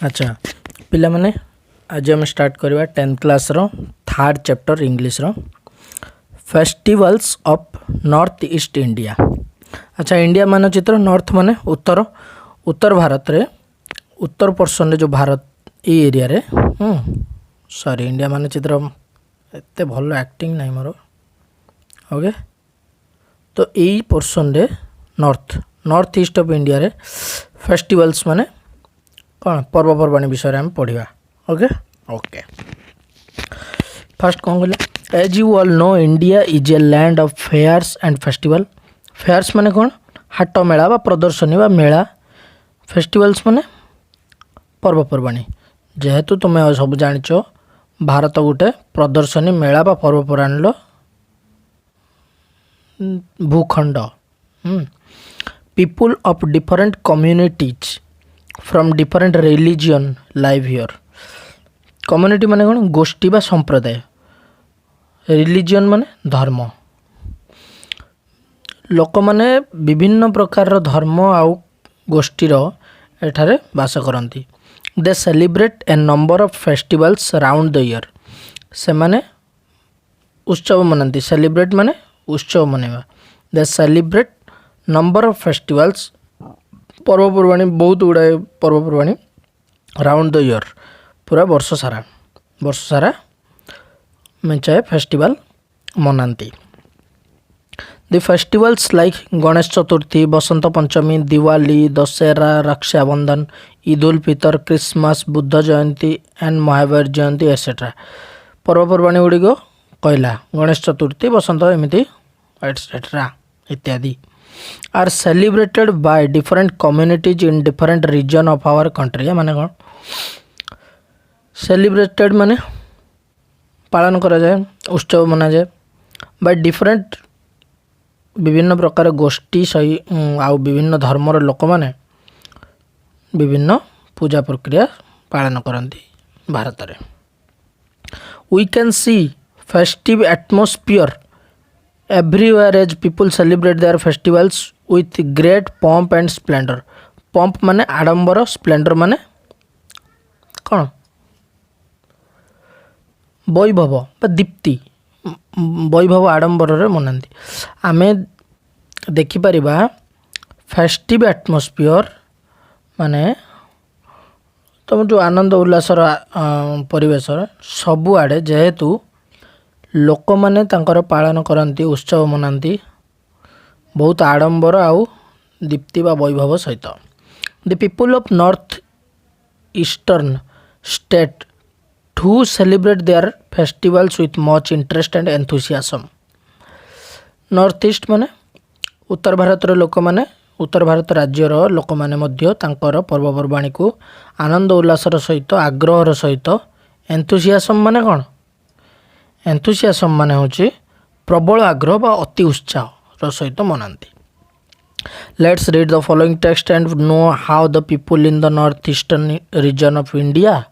अच्छा पिला माने आज हम स्टार्ट करवा 10th क्लास रो थर्ड चैप्टर इंग्लिश रो festivals of north east India. अच्छा इंडिया मानचित्र नॉर्थ माने उत्तर उत्तर भारत रे उत्तर पोर्शन रे जो भारत ए एरिया रे सॉरी इंडिया मानचित्र एते भलो एक्टिंग नहीं मोर ओके। तो यही पोर्शन रे north north east of India रे फेस्टिवल्स माने कौन पर्वपर्वाणी विषय में पढ़ा ओके ओके। फर्स्ट कौन कहले as you all know India is a land of fairs and festival. Fairs माने कौन हाट मेला बा प्रदर्शनी बा मेला, फेस्टिवल्स माने पर्वपर्वाणी। जेहेतु तुम्हें सब जानिच भारत गोटे प्रदर्शनी मेला बा पर्वपर्वाणी भूखंड। People of different communities from different religion live here. Community माने कौन गोष्ठी बा संप्रदाय, रिलीजियन माने धर्म। लोक माने विभिन्न प्रकार धर्म आउ गोष्ठीर एठारे बास करती। They celebrate a number of festivals round the year. से माने उत्सव मनाती, सेलिब्रेट माने उत्सव मनाइबा। They celebrate number of festivals पर्वपर्वाणी बहुत गुड़ाए पर्वपर्वाणी राउंड द ईयर पूरा वर्ष सारा मेचाए फेस्टिवल मनाती। The festivals like Ganesh Chaturthi, Basant Panchami, Diwali, Dussehra, Rakshabandhan, Eid ul Fitr, Christmas, Buddha Jayanti and Mahavir Jayanti etcetera. पर्वपर्वाणी गुड़िक कहला गणेश चतुर्थी, बसंत एमती एटसेट्रा इत्यादि are celebrated by different communities in different region of our country. माने कौन सेलिब्रेटेड माने पालन करा जाए, उत्सव मना जाए बाय डिफरेंट विभिन्न प्रकार गोष्ठी सही आउ विभिन्न धर्मर लोक माने विभिन्न पूजा प्रक्रिया पालन करती भारत रे। We can see festive atmosphere everywhere as people celebrate their festivals with great pomp and splendor। pomp माने आडंबर, स्प्लेंडर माने कौन वैभव बा दीप्ति, वैभव आडंबर रे मनाती। आमे देखिपर फेस्टिव एटमोस्फियर माने तुम जो आनंद उल्लासर परिवेश सबुआड़े जेहेतु लोक माने तांकर पालन करती, उत्सव मनाती बहुत आडंबर आउ दीप्ति बा वैभव सहित। The people of north eastern state to celebrate their festivals with much interest and enthusiasm. North east माने उत्तर भारत लोक माने उत्तर भारत राज्यर लोक माने मध्य तांकर पर्वपर्वाणी को आनंद उल्लासर सहित आग्रहर सहित, एंथुसियाज्म माने कौन एंथुसियाज्म माने होची प्रबल आग्रह बा अति उत्साह सहित मनाती। Let's read the following text and know how the people in the north eastern region of India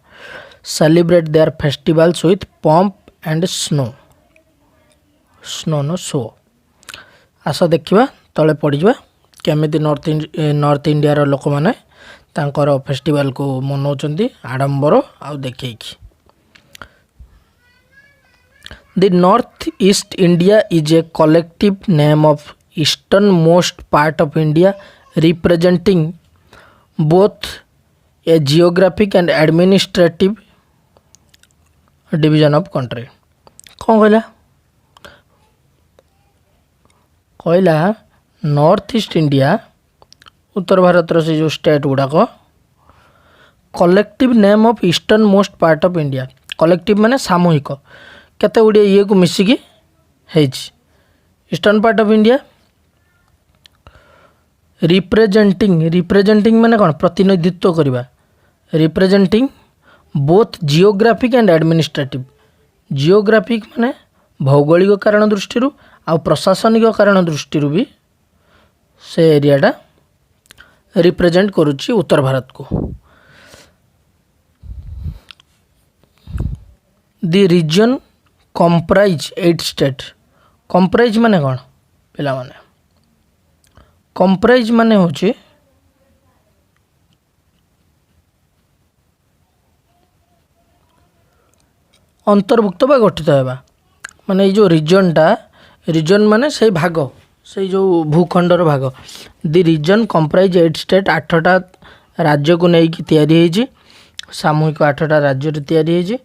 celebrate their festivals with pomp and snow no show. आस देखा तले पड़जा केमिति नॉर्थ इंडिया लोक मैंने तांकर फेस्टिवल को मनाउछंती आडंबर आउ देखैकी। The North East India is a collective name of easternmost part of India representing both a geographic and administrative division of country। कौन कहला नॉर्थ ईस्ट इंडिया उत्तर भारत से जो स्टेट गुड़ाक collective name of eastern most part of India. Collective माने सामूहिक केते गुड़िए ये को मिसिकी eastern part of India. Representing माने कौन प्रतिनिधित्व करवा, representing both geographic and administrative. Geographic माने भौगोलिक कारण दृष्टि आ प्रशासनिक कारण दृष्टि भी से एरियाटा रिप्रेजेंट करुच्ची उत्तर भारत को। The region comprise 8 state. Comprise माने कौन पिला माने कंप्राइज माने होचे अंतर्भुक्त बा गठित हेबा माने ये जो रिजन माने से भाग से जो भूखंडर भाग दि रिजन कंप्राइज 8 स्टेट 8टा राज्य को लेकिन तैयारी सामूहिक 8टा राज्य तैयारी होइछि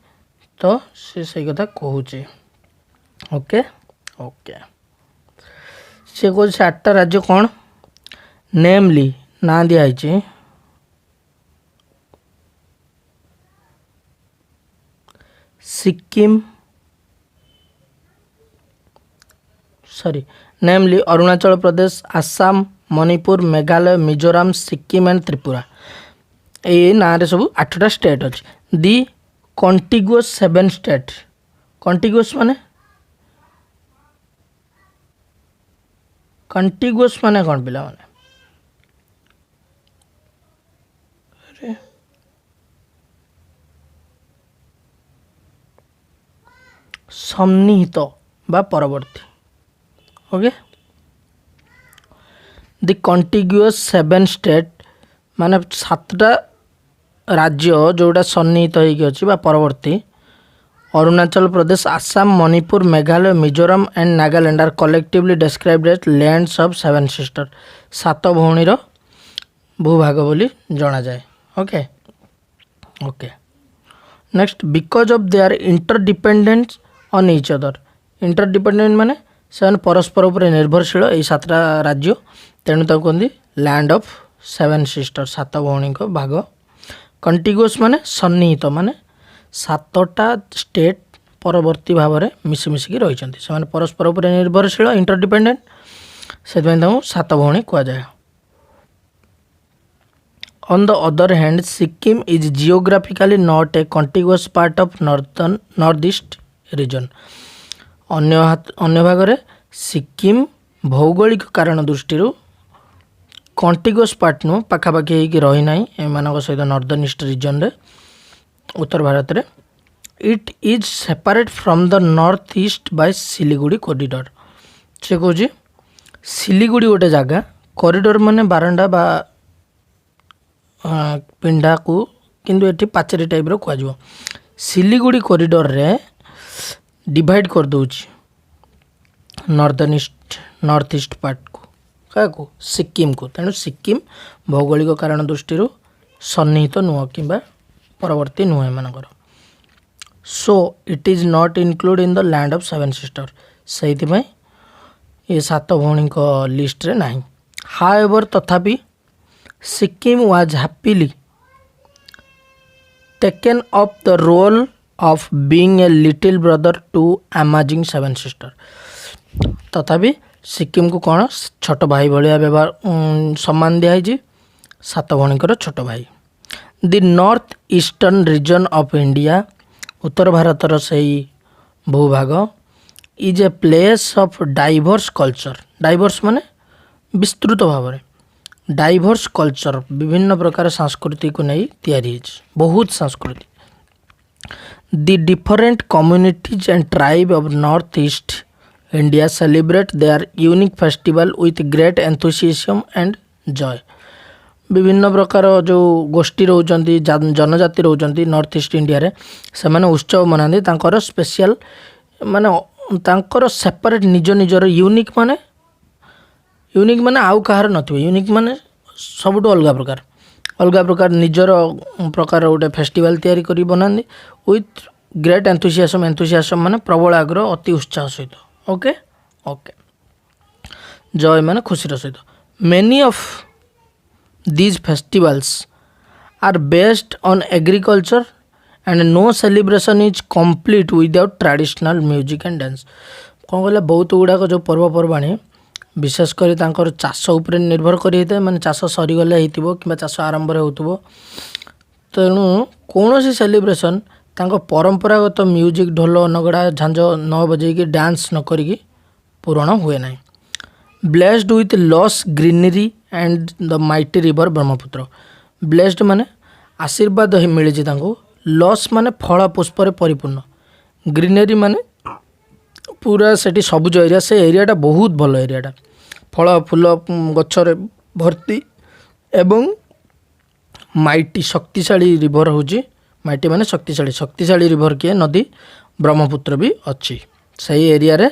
तो से सही कथा कहूचे ओके ओके से कहूँ से 8टा राज्य कौन नेमली ना दिखाई Sikkim sorry namely Arunachal Pradesh Assam Manipur Meghalaya Mizoram Sikkim and Tripura ये ना सब 8टा स्टेट अच्छे दि कंटिगुअस 7 स्टेट कंटिगुअस माने कौन पिला माने अरे सन्निहित बा परवर्ती ओके दि कंटिगुअस 7 स्टेट माने 7टा राज्य जोटा सन्निहित होगी अच्छी परवर्ती Arunachal Pradesh Assam Manipur Meghalaya Mizoram and Nagaland are collectively described as lands of 7 sister 7 भौणीर भूभाग बोली जना जाए okay okay next because of they are interdependent on each other interdependent माने से परस्पर उपर निर्भरशील ये 7टा राज्य तेणु ताको कहते लैंड ऑफ 7 सिस्टर 7 भौणी भाग कंटिगुअस माने सन्निहित माने 7टा स्टेट परवर्ती भाव में मिशिमिशिकी रही से परस्पर उपर निर्भरशील इंटरडिपेंडेंट से 7 भौणी कहुए on the other hand Sikkim is geographically not a contiguous part of north east region अन्य भाग में सिक्किम भौगोलिक कारण दृष्टि कंटिगुअस पार्ट नु पाखापाखि होगी रही ना एम सहित नॉर्दर्न ईस्ट रीजन रे उत्तर भारत रे it is separate from the north east by Siliguri corridor से कौन सिलीगुड़ी गोटे जगह कॉरिडोर माने बारंडा बा पिंडा को किंतु एटी पाचेरी टाइप रो कह सिलीगुड़ी कॉरिडोर रे डिवाइड कर दूची नॉर्थ ईस्ट पार्ट को क्या को सिक्किम को तेणु सिक्किम भौगोलिक कारण दृष्टि सन्निहित नुह कि परवर्ती नुह एमनकर so it is not include in the land of 7 sister से ये 7 भौणी लिस्ट रे नहीं हाउएवर तथापि Sikkim was happily taken up the role of being a little brother to amazing 7 sister तथापि सिक्किम को कौन छोट भाई भाया व्यवहार सम्मान दिखाई 7 भौणीकर छोट भाई the north eastern region of India उत्तर भारतर से भूभाग is a place of diverse culture diverse माने विस्तृत भाव में डाइवर्स कल्चर विभिन्न प्रकार संस्कृति को नहीं तैयारी बहुत संस्कृति the different communities and tribe of north east India celebrate their unique festival with great enthusiasm and joy विभिन्न प्रकार जो गोष्ठी रोचंती जनजाति रोचंती नॉर्थ ईस्ट इंडिया रे से माने उत्सव मनाती तांकर स्पेशल माने तांकर सेपरेट निज निजर यूनिक माने आउ कहार नथिबो यूनिक माने सबुठ अलग प्रकार निजर प्रकार गोटे फेस्टिवल तैयारी करी बनाती विथ ग्रेट एंथुसियाज्म माने प्रबल आग्रह अति उत्साह सहित ओके ओके जॉय माने खुशीर सहित many of these festivals are based on agriculture and no celebration is complete without traditional music and dance कौन कहला बहुत गुड़ाक जो पर्वपर्वाणी विशेषकर तांकर चाष उपर निर्भर कर माने चाष सरीगले कि चाष आरंभ हो तेणु कौन सी सेलिब्रेशन तांको परंपरागत म्यूजिक ढोल नगड़ा झांझ न बजेकी डांस न करी पूरण हुए ना blessed with loss greenery and the mighty river Brahmaputra blessed माने आशीर्वाद मिली लॉस माने फल पुष्प परिपूर्ण ग्रीनरी माने पूरा सेठी सबुज एरिया से एरियाटा बहुत भल एरियाटा फल फूल गचर भर्ती एवं माइटी शक्तिशाली रिवर हूँ माइटी माने शक्तिशाली रिवर किए नदी ବ୍ରହ୍ମପୁତ୍ର ବି ଅଛି। ସେଇ ଏରିଆରେ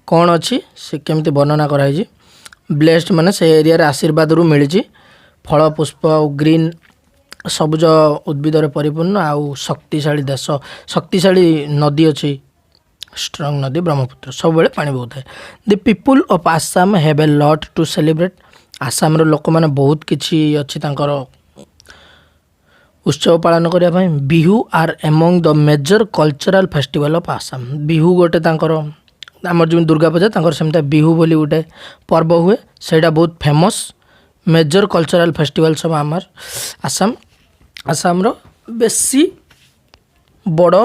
କ'ଣ ଅଛି ସେ କେମିତି ବର୍ଣ୍ଣନା କରାଯାଇଛି। ବ୍ଲେସ୍ଡ ମାନେ ସେ ଏରିଆରେ ଆଶୀର୍ବାଦରୁ ମିଳିଛି ଫଳ ପୁଷ୍ପ ଆଉ ଗ୍ରୀନ୍ ସବୁଜ ଉଦ୍ଭିଦରେ ପରିପୂର୍ଣ୍ଣ ଆଉ ଶକ୍ତିଶାଳୀ ଦେଶ, ଶକ୍ତିଶାଳୀ ନଦୀ ଅଛି, ଷ୍ଟ୍ରଙ୍ଗ ନଦୀ ବ୍ରହ୍ମପୁତ୍ର ସବୁବେଳେ ପାଣି ବହୁଥାଏ। The people of Assam have a lot to celebrate. ଆସାମର ଲୋକମାନେ ବହୁତ କିଛି ଅଛି ତାଙ୍କର ଉତ୍ସବ ପାଳନ କରିବା ପାଇଁ। Bihu are among the major cultural festival of Assam. Bihu ଗୋଟେ ତାଙ୍କର ଆମର ଯେମିତି ଦୁର୍ଗା ପୂଜା ତାଙ୍କର ସେମିତି ବିହୁ ବୋଲି ଗୋଟେ ପର୍ବ ହୁଏ, ସେଇଟା ବହୁତ ଫେମସ୍ ମେଜର କଲଚରାଲ ଫେଷ୍ଟିଭାଲ ସବୁ ଆମର ଆସାମର ବେଶୀ ବଡ଼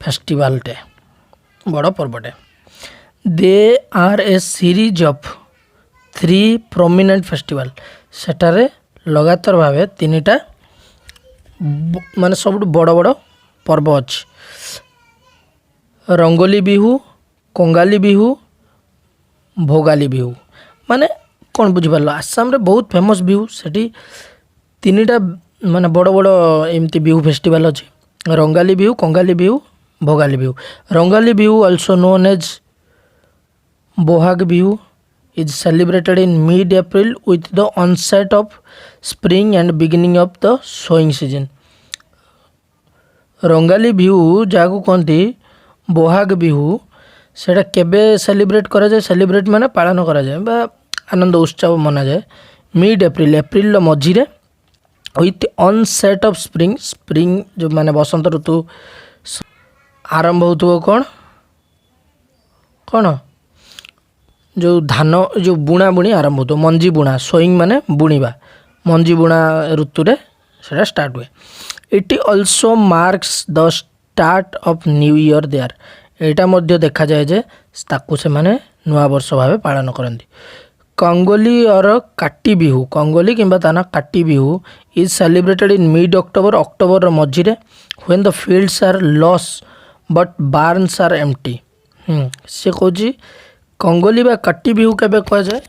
ଫେଷ୍ଟିଭାଲଟେ, ବଡ଼ ପର୍ବଟେ। ଦେ ଆର୍ ଏ ସିରିଜ୍ ଅଫ୍ 3 ପ୍ରୋମିନେଣ୍ଟ ଫେଷ୍ଟିଭାଲ। ସେଠାରେ ଲଗାତାର ଭାବେ 3ଟା ମାନେ ସବୁଠୁ ବଡ଼ ବଡ଼ ପର୍ବ ଅଛି। ରଙ୍ଗୋଲି ବିହୁ, କଙ୍ଗାଲି ବିହୁ, ଭୋଗାଲି ବିହୁ। ମାନେ କ'ଣ ବୁଝିପାରିଲ, ଆସାମରେ ବହୁତ ଫେମସ୍ ବିହୁ, ସେଠି 3ଟା ମାନେ ବଡ଼ ବଡ଼ ଏମିତି ବିହୁ ଫେଷ୍ଟିଭାଲ ଅଛି। Rongali Bihu, Kongali Bihu, Bhogali Bihu. Rongali Bihu also known as Bohag Bihu is celebrated in mid-April with the onset of spring and beginning of the sowing season. Rongali Bihu ଯାହାକୁ କହନ୍ତି ବୋହାଗ ବିହୁ, ସେଇଟା କେବେ ସେଲିବ୍ରେଟ୍ କରାଯାଏ? ସେଲିବ୍ରେଟ୍ ମାନେ ପାଳନ କରାଯାଏ ବା ଆନନ୍ଦ ଉତ୍ସବ ମନାଯାଏ ମିଡ୍ ଏପ୍ରିଲ, ଏପ୍ରିଲର ମଝିରେ ୱିଥ୍ ଅନସେଟ୍ ଅଫ୍ ସ୍ପ୍ରିଙ୍ଗ। ସ୍ପ୍ରିଙ୍ଗ ଯେଉଁ ମାନେ ବସନ୍ତ ଋତୁ ଆରମ୍ଭ ହେଉଥିବ କ'ଣ ଯେଉଁ ଧାନ ଯେଉଁ ବୁଣାବୁଣି ଆରମ୍ଭ ହେଉଥିବ, ମଞ୍ଜି ବୁଣା, ସୋଇଂ ମାନେ ବୁଣିବା, ମଞ୍ଜି ବୁଣା ଋତୁରେ ସେଇଟା ଷ୍ଟାର୍ଟ ହୁଏ। It also marks the start of new year there. ଏଇଟା ମଧ୍ୟ ଦେଖାଯାଏ ଯେ ତାକୁ ସେମାନେ ନୂଆବର୍ଷ ଭାବେ ପାଳନ କରନ୍ତି। କଙ୍ଗୋଲି ଅର କାଟି ବିହୁ, କଙ୍ଗୋଲି କିମ୍ବା ତା ନାଁ Kati Bihu is celebrated in mid October, ଅକ୍ଟୋବରର ମଝିରେ। When the fields are lush but barns are empty. ସେ କହୁଛି କଙ୍ଗୋଲି ବା କାଟି ବିହୁ କେବେ କୁହାଯାଏ?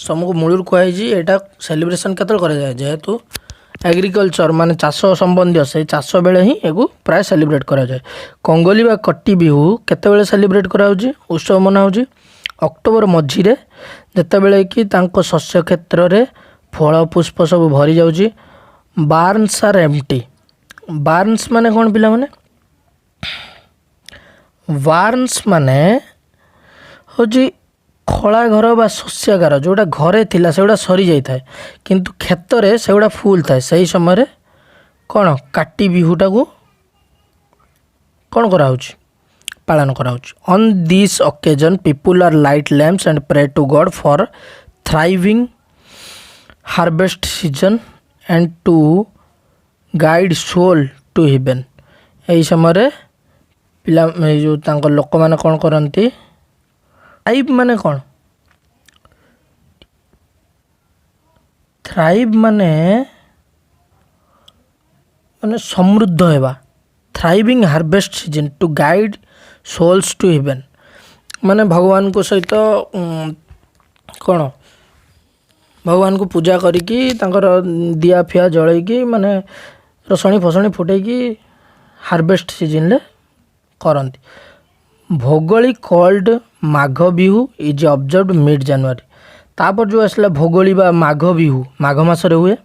ସମକୁ ମୂଳରୁ କୁହାଯାଇଛି ଏଇଟା ସେଲିବ୍ରେସନ୍ କେତେବେଳେ କରାଯାଏ? ଯେହେତୁ ଏଗ୍ରିକଲଚର ମାନେ ଚାଷ ସମ୍ବନ୍ଧୀୟ, ସେଇ ଚାଷ ବେଳେ ହିଁ ଏକୁ ପ୍ରାୟ ସେଲିବ୍ରେଟ୍ କରାଯାଏ। କଙ୍ଗୋଲି ବା କଟି ବିହୁ କେତେବେଳେ ସେଲିବ୍ରେଟ୍ କରାହେଉଛି, ଉତ୍ସବ ମନା ହେଉଛି? ଅକ୍ଟୋବର ମଝିରେ, ଯେତେବେଳେ କି ତାଙ୍କ ଶସ୍ୟ କ୍ଷେତ୍ରରେ ଫଳ ପୁଷ୍ପ ସବୁ ଭରି ଯାଉଛି। ବାର୍ନସ୍ ଆର୍ ଏମ୍ପ୍ଟି। ବାର୍ନସ୍ ମାନେ କ'ଣ ପିଲାମାନେ? ବାର୍ନସ୍ ମାନେ ହେଉଛି ଖଳା ଘର ବା ଶସ୍ୟାଗାର, ଯେଉଁଟା ଘରେ ଥିଲା ସେଗୁଡ଼ା ସରିଯାଇଥାଏ କିନ୍ତୁ କ୍ଷେତରେ ସେଗୁଡ଼ା ଫୁଲ୍ ଥାଏ। ସେହି ସମୟରେ କ'ଣ କାଟି ବିହୁଟାକୁ କ'ଣ କରାହେଉଛି? ପାଳନ କରାହେଉଛି। On this occasion people are light lamps and pray to god for thriving harvest season and to guide soul to heaven. ଏହି ସମୟରେ ପିଲା ଏଇ ଯେଉଁ ତାଙ୍କ ଲୋକମାନେ କ'ଣ କରନ୍ତି? ଥ୍ରାଇଭ୍ ମାନେ କ'ଣ? ଥ୍ରାଇଭ୍ ମାନେ ସମୃଦ୍ଧ ହେବା। Thriving harvest season to guide souls to heaven. ମାନେ ଭଗବାନଙ୍କ ସହିତ କ'ଣ ଭଗବାନଙ୍କୁ ପୂଜା କରିକି ତାଙ୍କର ଦିଆ ଫିଆ ଜଳେଇକି ମାନେ ରସଣି ଫସଣି ଫୁଟେଇକି ହାର୍ଭେଷ୍ଟ ସିଜନ୍ରେ କରନ୍ତି। Bhogali called Magh Bihu is observed mid January. ତାପରେ ଯେଉଁ ଆସିଲା ଭୋଗଳି ବା ମାଘ ବିହୁ, ମାଘ ମାସରେ ହୁଏ,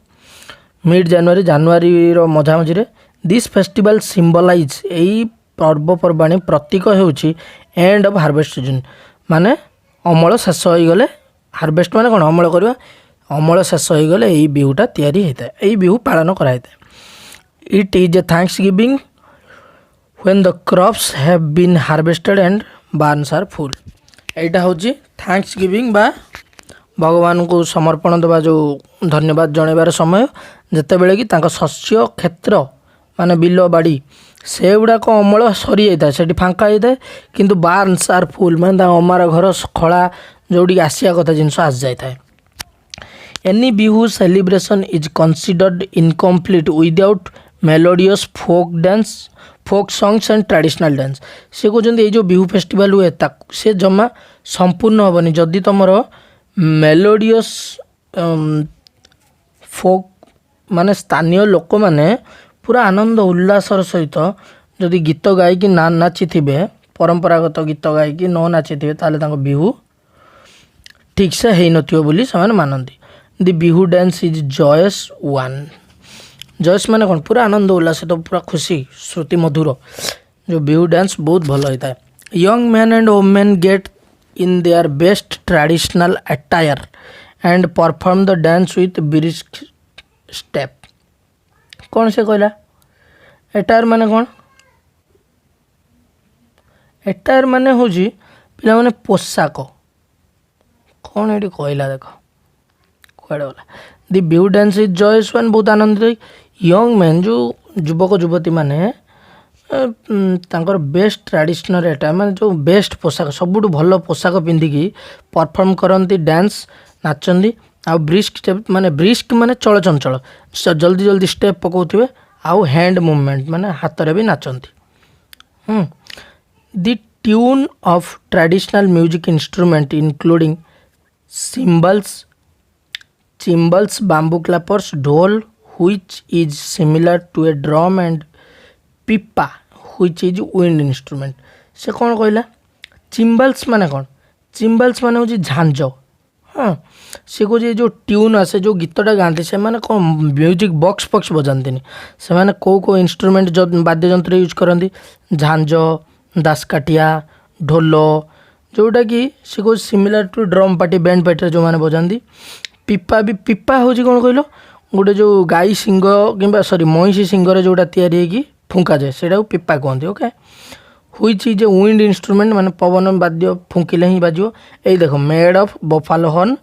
ମିଡ୍ ଜାନୁଆରୀ, ଜାନୁଆରୀର ମଝାମଝିରେ। ଦିସ୍ ଫେଷ୍ଟିଭାଲ୍ ସିମ୍ବଲାଇଜ୍, ଏଇ ପର୍ବପର୍ବାଣୀ ପ୍ରତୀକ ହେଉଛି ଏଣ୍ଡ ଅଫ୍ ହାର୍ଭେଷ୍ଟ ସିଜନ୍, ମାନେ ଅମଳ ଶେଷ ହୋଇଗଲେ। ହାର୍ଭେଷ୍ଟ ମାନେ କ'ଣ? ଅମଳ କରିବା। ଅମଳ ଶେଷ ହୋଇଗଲେ ଏଇ ବିହୁଟା ତିଆରି ହୋଇଥାଏ, ଏଇ ବିହୁ ପାଳନ କରାଯାଇଥାଏ। It is a thanks giving when the crops have been harvested and barns are full। ଏଇଟା ହେଉଛି ଥ୍ୟାଙ୍କସ୍ ଗିଭିଂ ବା ଭଗବାନଙ୍କୁ ସମର୍ପଣ ଦେବା, ଯେଉଁ ଧନ୍ୟବାଦ ଜଣାଇବାର ସମୟ, ଯେତେବେଳେ କି ତାଙ୍କ ଶସ୍ୟ କ୍ଷେତ୍ର ମାନେ ବିଲ ବାଡ଼ି ସେଗୁଡ଼ାକ ଅମଳ ସରିଯାଇଥାଏ, ସେଠି ଫାଙ୍କା ହେଇଥାଏ, କିନ୍ତୁ ବାର୍ନସ୍ ଆର୍ ଫୁଲ୍ ମାନେ ତାଙ୍କ ଅମାର ଘର ଖଳା ଯେଉଁଠିକି ଆସିବା କଥା ଜିନିଷ ଆସିଯାଇଥାଏ। Any Bihu celebration is considered incomplete without melodious folk dance, folk songs and traditional dance. ସେ କହୁଛନ୍ତି ଏଇ ଯେଉଁ ବିହୁ ଫେଷ୍ଟିଭାଲ୍ ହୁଏ ତାକୁ ସେ ଜମା ସମ୍ପୂର୍ଣ୍ଣ ହେବନି ଯଦି ତୁମର ମେଲୋଡ଼ିୟସ୍ ଫୋକ୍ ମାନେ ସ୍ଥାନୀୟ ଲୋକମାନେ ପୁରା ଆନନ୍ଦ ଉଲ୍ଲାସର ସହିତ जदि गीत गाइकी ना नाचिथिबे परंपरागत गीत गाइकी न नाचिथिबे ताले तांको बिहू ठीक से हेई नथियो बोली समान मानंती। The Bihu dance is joyous one. Joyous माने कौन पूरा आनंद उल्लास तो पूरा खुशी श्रुति मधुर। जो बिहू डांस बहुत भल होता है। Young man and women get in their best traditional attire and perform the dance with brisk step. कौन से कहला अटायर माने कौन? अटायर माने हूँ पिला माने पोशाक। कौन ये कहला देख कड़े गला। The Bihu dance is joyous one बहुत आनंदित। यंग मैन जो युवक युवती माने तांकर बेस्ट ट्रेडिशनल अटायर माने जो बेस्ट पोशाक सबुठ भल पोशाक पिंधिकी परफॉर्म करती डांस नाचंदी। आ ब्रिस्क स्टेप माने चल चंचल जल्दी जल्दी स्टेप पकाउथिबे। आउ हैंड मूवमेंट माने हाथ रे भी नाचंती। The tune of traditional music instrument including cymbals, bamboo clappers, ढोल which is similar to a drum and pipa which is wind instrument। से कौन कहला चिम्बल्स माने कौन? चिम्बल्स माने हूँ झांझ। हाँ सी कहे जो ट्यून आसे जो गीतटा गाँति से मैंने कौन म्यूजिक बॉक्स बॉक्स बजाती से मैंने कौ इंस्ट्रूमेंट जो वाद्य यंत्र यूज करती झांझ दासकाठिया ढोल जोटा कि सी कह similar to drum party band party जो मैंने बजाती। पिपा भी पिपा हूँ कौन कहल गोटे जो गाई सिंह कि सॉरी महिषी सिंगर जोटा तैयारी फुंका जाए से पिपा कहते। Okay which is a wind instrument माने पवन वाद्य फुंकिले ही बाजो। ये देख made of buffalo horn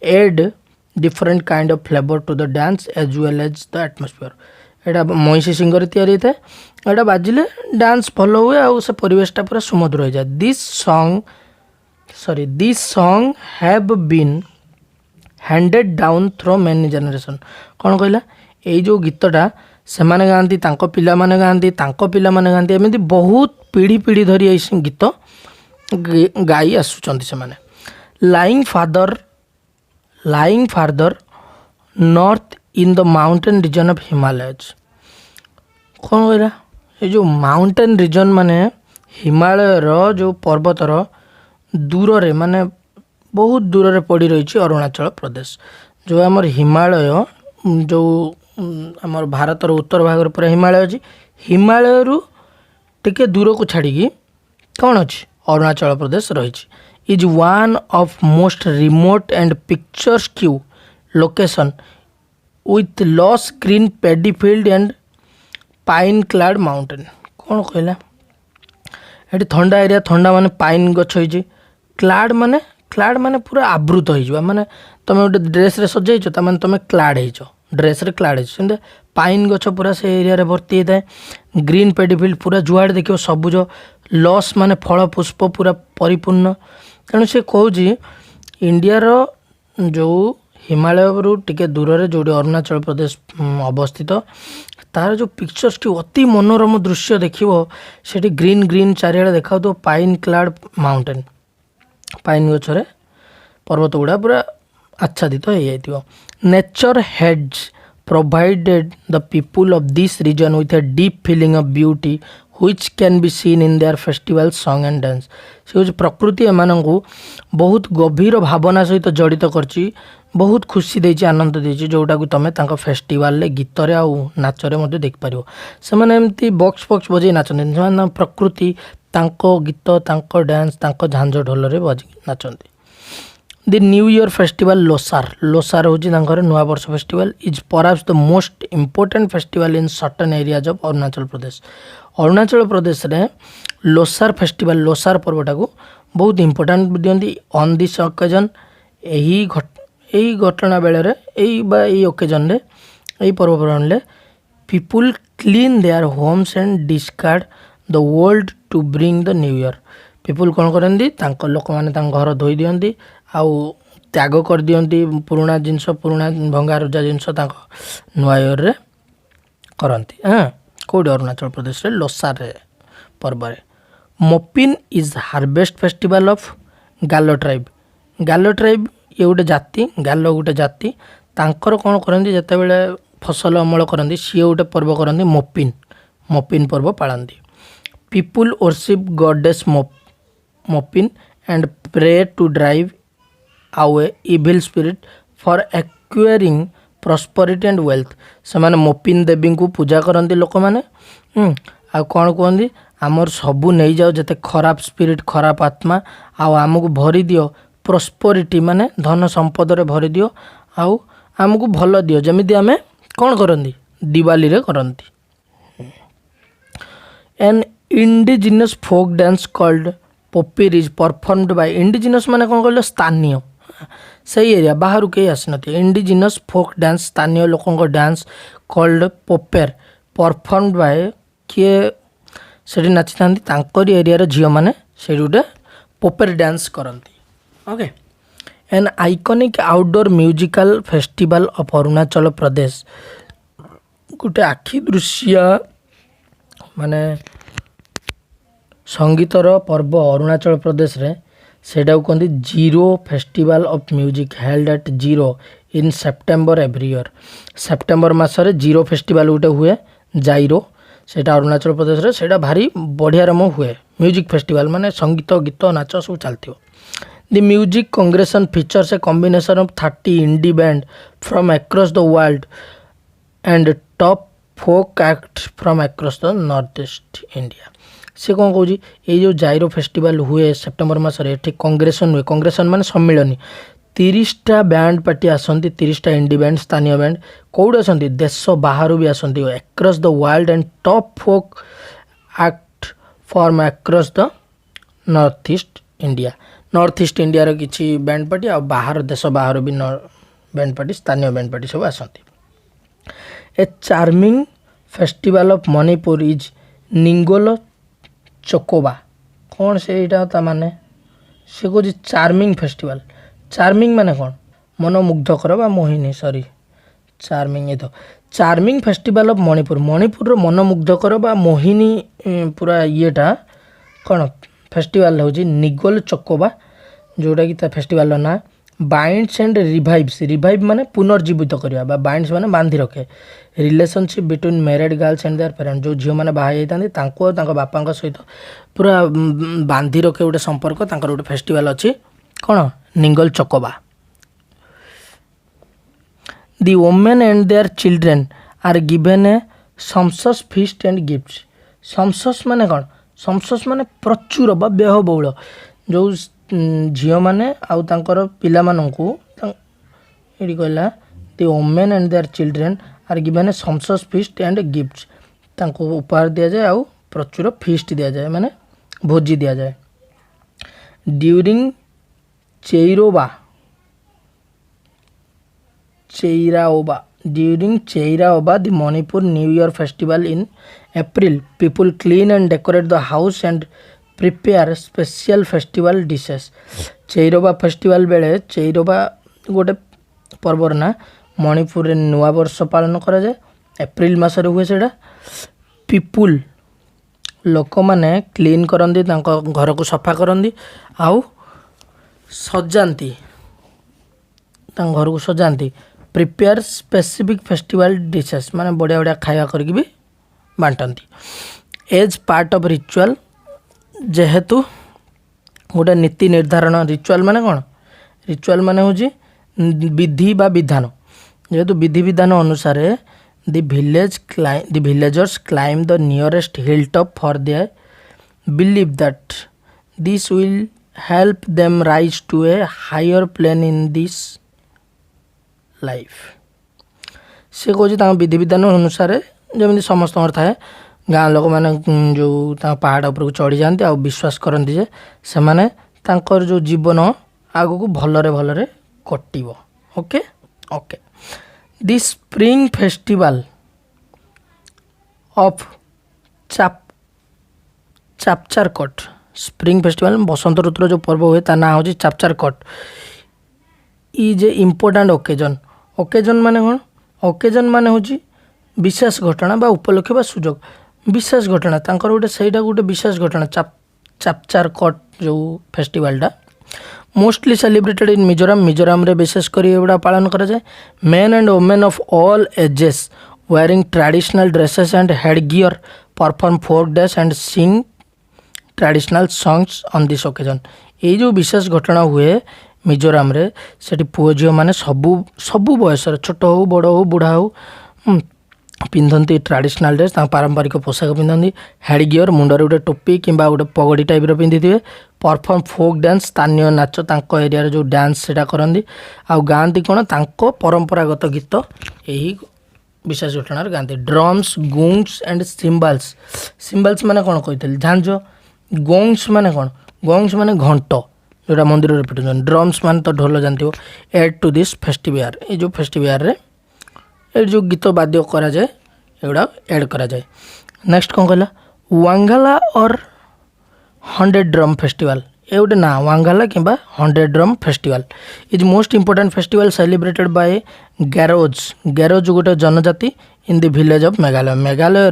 add different kind of flavour to the dance as well as the atmosphere. एटा महिषी सिंगर तैयारी था एटा बाजिले डांस भल हुए आ से परिवेशटा पूरा सुमधुर हो जाए। This song have been handed down through many generation. कौन कहला ये जो गीतटा से माने गाँति तांको पिला माने गाँति तांको पिला माने गाँति एमती बहुत पीढ़ी पीढ़ी धरी ये गीत गाई आसुचंती से माने। Lying farther north in the mountain region of Himalayas. कौन कहला ये जो माउंटेन रीजन माने हिमालय रो जो पर्वतर दूर रे माने बहुत दूर रे पड़ी रही अरुणाचल प्रदेश। जो आमर हिमालय जो आमर भारतर उत्तर भाग पूरा हिमालय अच्छी हिमालय रु टिके दूर को छाड़ी कौन अच्छी अरुणाचल प्रदेश रही। Is one of most remote and picturesque location with lush green paddy field and pine clad mountain. कौन कहला ये ठंडा एरिया ठंडा माने पाइन गछ होइछि। क्लाड माने पूरा आवृत हो माने तुम गोटे ड्रेस रे सजाइछ ता माने तुम क्लाड हो ड्रेस रे क्लाड हो। पाइन गछ पूरा से एरिया रे भर्ती होता है। ग्रीन पेडीफिल्ड पूरा जुआड़े देखिए सबुज लस माने फल पुष्प पूरा परिपूर्ण। तेणु से कहूँ इंडिया जो हिमालय रु टिके दूर रे जो अरुणाचल प्रदेश अवस्थित तार जो पिक्चर्स की अति मनोरम दृश्य देखियो सेठी ग्रीन ग्रीन चारिआडे देखा तो पाइन क्लाड माउंटेन पाइन गछरे पर्वत गुड़ा पूरा आच्छादित हो जाइथिबो। Nature has provided the people of this region with a deep feeling of beauty which can be seen in their festival song and dance। से प्रकृति एमानंकु बहुत गभीर भावना सहित जड़ित करछि बहुत खुशी देछि आनंद देछि जोटा को तमे तांको फेस्टिवल ले गीत रे आ नाच रे मध्ये देख पारियो। से माने एम्ति बॉक्स बॉक्स बजे नाचन से प्रकृति तांको गीत तांको डांस तांको झांझ ढोल रे बजी नाचंती। The new year festival Losar हूँ नुआ वर्ष festival is perhaps the most important festival in certain areas of Arunachal Pradesh. Arunachal Pradesh रे लोसार फेस्टिवल लोसार पर्वटा को बहुत इम्पोर्टेंट दिखती ऑन दिस ओकेजन। यही घटना बेले यही ओकेजन रे यही पर्वपर्वाणी रे people clean their homes and discard the old to bring the new year. People कौन करती लोक मैंने घर धोई दियंती आउ त्याग कर दियंती पुराना जिनस पुराना भंगा रुजा जिनस नुआ ईयर रे करती। हाँ कौटे अरुणाचल प्रदेश रे लोसार रे पर्व रे। Mopin is harvest festival of गालो ट्राइब। गालो ट्राइब ये गोटे जाति गालो गोटे जाति तांकर कौन करती जिते बड़े फसल अमल करती सी गोटे पर्व करती मोपिन पर्व पालती। People worship goddess Mopin and pray to drive away evil spirit for acquiring prosperity and wealth. ସେମାନେ ମୋପିନ୍ ଦେବୀଙ୍କୁ ପୂଜା କରନ୍ତି ଲୋକମାନେ। ଆଉ କ'ଣ କୁହନ୍ତି, ଆମର ସବୁ ନେଇଯାଅ ଯେତେ ଖରାପ ସ୍ପିରିଟ୍ ଖରାପ ଆତ୍ମା, ଆଉ ଆମକୁ ଭରି ଦିଅ ପ୍ରସ୍ପରିଟି ମାନେ ଧନ ସମ୍ପଦରେ ଭରି ଦିଅ, ଆଉ ଆମକୁ ଭଲ ଦିଅ, ଯେମିତି ଆମେ କ'ଣ କରନ୍ତି ଦିୱାଲିରେ କରନ୍ତି। An indigenous folk dance called Popir is performed by indigenous ମାନେ କ'ଣ କହିଲ ସ୍ଥାନୀୟ, ସେଇ ଏରିଆ ବାହାରୁ କେହି ଆସିନଥିବେ। ଇଣ୍ଡିଜିନସ୍ ଫୋକ୍ ଡ୍ୟାନ୍ସ ସ୍ଥାନୀୟ ଲୋକଙ୍କ dance called Popir performed by କିଏ ସେଠି ନାଚିଥାନ୍ତି ତାଙ୍କରି ଏରିଆର ଝିଅମାନେ ସେଇଠି ଗୋଟେ ପୋପେର ଡ୍ୟାନ୍ସ କରନ୍ତି। Okay, an iconic outdoor musical festival of Arunachal Pradesh ଗୋଟେ ଆଖି ଦୃଶ୍ୟ ମାନେ ସଙ୍ଗୀତର ପର୍ବ ଅରୁଣାଚଳ ପ୍ରଦେଶରେ ସେଇଟାକୁ କୁହନ୍ତି zero festival of music held at zero in September every year. September ମାସରେ ଜିରୋ ଫେଷ୍ଟିଭାଲ ଗୋଟେ ହୁଏ ଜାଇରୋ, ସେଇଟା ଅରୁଣାଚଳ ପ୍ରଦେଶରେ ସେଇଟା ଭାରି ବଢ଼ିଆ ରମ ହୁଏ ମ୍ୟୁଜିକ୍ ଫେଷ୍ଟିଭାଲ, ମାନେ ସଙ୍ଗୀତ ଗୀତ ନାଚ ସବୁ ଚାଲିଥିବ। The music congregation features a combination of 30 indie band from across the world and top folk act from across the north east India. ସେ କ'ଣ କହୁଛି, ଏଇ ଯେଉଁ ଜାଇରୋ ଫେଷ୍ଟିଭାଲ ହୁଏ ସେପ୍ଟେମ୍ବର ମାସରେ, ଏଠି କଂଗ୍ରେସନ୍ ହୁଏ, କଂଗ୍ରେସନ୍ ମାନେ ସମ୍ମିଳନୀ, 30ଟା ବ୍ୟାଣ୍ଡ ପାର୍ଟି ଆସନ୍ତି, 30ଟା ଇଣ୍ଡି ବ୍ୟାଣ୍ଡ ସ୍ଥାନୀୟ ବ୍ୟାଣ୍ଡ କେଉଁଠି ଆସନ୍ତି, ଦେଶ ବାହାରୁ ବି ଆସନ୍ତି, across the world and top folk act from across the north east India. North east ଇଣ୍ଡିଆର କିଛି ବ୍ୟାଣ୍ଡ ପାର୍ଟି ଆଉ ବାହାର ଦେଶ ବାହାରୁ ବି ବ୍ୟାଣ୍ଡ ପାର୍ଟି ସ୍ଥାନୀୟ ବ୍ୟାଣ୍ଡ ପାର୍ଟି ସବୁ ଆସନ୍ତି। A charming festival of Manipur is Ningol Chakouba. କ'ଣ ସେଇଟା ତା ମାନେ, ସେ କହୁଛି ଚାର୍ମିଂ ଫେଷ୍ଟିଭାଲ। ଚାର୍ମିଂ ମାନେ କ'ଣ, ମନମୁଗ୍ଧକର ବା ମୋହିନୀ, ସରି ଚାର୍ମିଂ ଏ ତ ଚାର୍ମିଂ ଫେଷ୍ଟିଭାଲ ଅଫ୍ ମଣିପୁର, ମଣିପୁରର ମନମୁଗ୍ଧକର ବା ମୋହିନୀ ପୁରା ଇଏଟା କ'ଣ ଫେଷ୍ଟିଭାଲ ହେଉଛି ନିଗୋଲ ଚୋକୋବା, ଯେଉଁଟାକି ତା ଫେଷ୍ଟିଭାଲର ନାଁ। ବାଇଣ୍ଡସ୍ ଆଣ୍ଡ ରିଭାଇଭ୍ସ, ରିଭାଇଭ୍ ମାନେ ପୁନର୍ଜୀବିତ କରିବା ବା ବାଇଣ୍ଡସ୍ ମାନେ ବାନ୍ଧି ରଖେ। Relationship between married girls and their parent, ଯେଉଁ ଝିଅମାନେ ବାହା ହେଇଯାଇଥାନ୍ତି ତାଙ୍କୁ ଆଉ ତାଙ୍କ ବାପାଙ୍କ ସହିତ ପୁରା ବାନ୍ଧି ରଖେ ଗୋଟେ ସମ୍ପର୍କ, ତାଙ୍କର ଗୋଟେ ଫେଷ୍ଟିଭାଲ ଅଛି କ'ଣ Ningol Chakouba. The women and their children are given a sumptuous feast and gifts. Sumptuous ମାନେ କ'ଣ, ସମସସ୍ ମାନେ ପ୍ରଚୁର ବା ବ୍ୟୟବହୁଳ, ଯେଉଁ ଝିଅମାନେ ଆଉ ତାଙ୍କର ପିଲାମାନଙ୍କୁ ଏଠି କହିଲା the women and their children are given a sumptuous feast and gifts, ତାଙ୍କୁ ଉପହାର ଦିଆଯାଏ ଆଉ ପ୍ରଚୁର ଫିଷ୍ଟ ଦିଆଯାଏ ମାନେ ଭୋଜି ଦିଆଯାଏ। During Cheiraoba the Manipur new year festival in April, people clean and decorate the house and prepare special festival dishes. Cheiraoba festival ବେଳେ, ଚେଇରୋବା ଗୋଟେ ପର୍ବର ନା, ମଣିପୁରରେ ନୂଆବର୍ଷ ପାଳନ କରାଯାଏ, ଏପ୍ରିଲ ମାସରେ ହୁଏ ସେଇଟା। ପିପୁଲ ଲୋକମାନେ କ୍ଲିନ୍ କରନ୍ତି, ତାଙ୍କ ଘରକୁ ସଫା କରନ୍ତି ଆଉ ସଜାନ୍ତି, ତାଙ୍କ ଘରକୁ ସଜାନ୍ତି। ପ୍ରିପେୟାର ସ୍ପେସିଫିକ୍ ଫେଷ୍ଟିଭାଲ ଡିସେସ୍ ମାନେ ବଢ଼ିଆ ବଢ଼ିଆ ଖାଇବା କରିକି ବି ବାଣ୍ଟନ୍ତି। ଏଜ୍ ପାର୍ଟ ଅଫ୍ ରିଚୁଆଲ, ଯେହେତୁ ଗୋଟେ ନୀତି ନିର୍ଦ୍ଧାରଣ, ରିଚୁଆଲ ମାନେ କ'ଣ, ରିଚୁଆଲ ମାନେ ହେଉଛି ବିଧି ବା ବିଧାନ, ଯେହେତୁ ବିଧି ବିଧାନ ଅନୁସାରେ the villagers climb the nearest hill top for their belief that this will help them rise to a higher plane in this life. ସେ କହୁଛି ତାଙ୍କ ବିଧି ବିଧାନ ଅନୁସାରେ ଯେମିତି ସମସ୍ତଙ୍କର ଥାଏ, ଗାଁ ଲୋକମାନେ ଯେଉଁ ତାଙ୍କ ପାହାଡ଼ ଉପରକୁ ଚଢ଼ିଯାଆନ୍ତି ଆଉ ବିଶ୍ୱାସ କରନ୍ତି ଯେ ସେମାନେ ତାଙ୍କର ଯେଉଁ ଜୀବନ ଆଗକୁ ଭଲରେ ଭଲରେ କଟିବ। Okay okay the spring festival of Chapchar Kut, spring festival ବସନ୍ତ ଋତୁର ଯେଉଁ ପର୍ବ ହୁଏ ତା ନାଁ ହେଉଛି Chapchar Kut. Is a important occasion. Occasion ମାନେ କ'ଣ, ଓକେଜନ୍ ମାନେ ହେଉଛି ବିଶେଷ ଘଟଣା ବା ଉପଲକ୍ଷ ବା ସୁଯୋଗ, ବିଶେଷ ଘଟଣା ତାଙ୍କର ଗୋଟେ, ସେଇଟା ଗୋଟେ ବିଶେଷ ଘଟଣା ଚାପଚାରକଟ ଯେଉଁ ଫେଷ୍ଟିଭାଲଟା। ମୋଷ୍ଟଲି ସେଲିବ୍ରେଟେଡ୍ ଇନ୍ ମିଜୋରାମ, ମିଜୋରାମରେ ବିଶେଷ କରି ଏଗୁଡ଼ା ପାଳନ କରାଯାଏ। Men and women of all ages wearing traditional dresses and headgear perform folk dance and sing traditional songs on this occasion. ये जो विशेष घटना हुए मिजोराम रे सेठी पुओ झियो माने सबु बयस छोट हो बड़ हो बुढ़ा हो पिंधती ट्रेडिशनल ड्रेस पारंपरिक पोशाक पिंधती हेड गियर मुंडर गोटे टोपी कि गोटे पगड़ी टाइप पिंधि थे परफॉर्म फोक डांस स्थानीय नाच एरिया जो डांस से करती आउ गाँति कौन परंपरागत गीत यही विशेष घटना गाँति ड्रम्स गुंग्स एंड सिम्बाल्स। सिम्बाल्स माने कौन कही झांझ गोंग्स माने कौन गोंग्स माने घंट जोटा मंदिर में पिटुन ड्रम्स माने तो ढोल जानते एड टू दिस फेस्टिवल ये जो फेस्टिवल रे ये जो गीत वाद्य करा जाए एगुड़ा एड करा जाए। नेक्स्ट कौन कहला वांगाला और 100 ड्रम फेस्टिवल ये गोटे ना वांगाला कि 100 drum festival is most important festival celebrated by गैरोज। गैरोज गोटे जनजाति in the village of Meghalaya. Meghalaya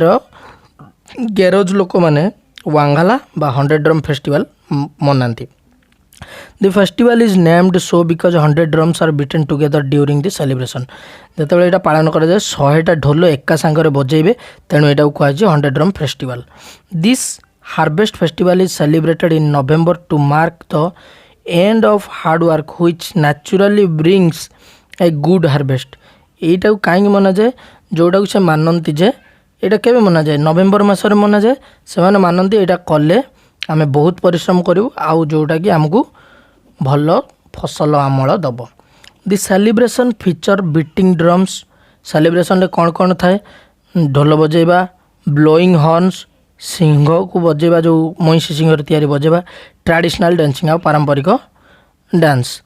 गैरोज लोक मैंने वांगाला बा 100 ड्रम फेस्टिवल मनाती। The festival is named so because 100 drums are beaten together during the celebration। जिते यहाँ पालन करा 100टा ढोल एका सांगरे बजेबे तेणु यहाँ कहुए 100 drum festival. This harvest festival is celebrated in November to mark the end of hard work which naturally brings a good harvest. यहीटा कहीं मना जाए जोटा से मानती जे यहाँ केवे मना जाए नवेम्बर मसरे मना जाए से मानती यहाँ कले आमे बहुत परिश्रम करूँ आउ जोटा कि आमको भल फसल आमल दब। The celebration feature beating drums. Celebration रे कौन कौन थाए ढोल बजेबा ब्लोइंग हॉर्न्स सिंह को बजेबा जो महिषी सिंह तैयारी बजेबा ट्रेडिशनल डांसिंग आ पारंपरिक dance.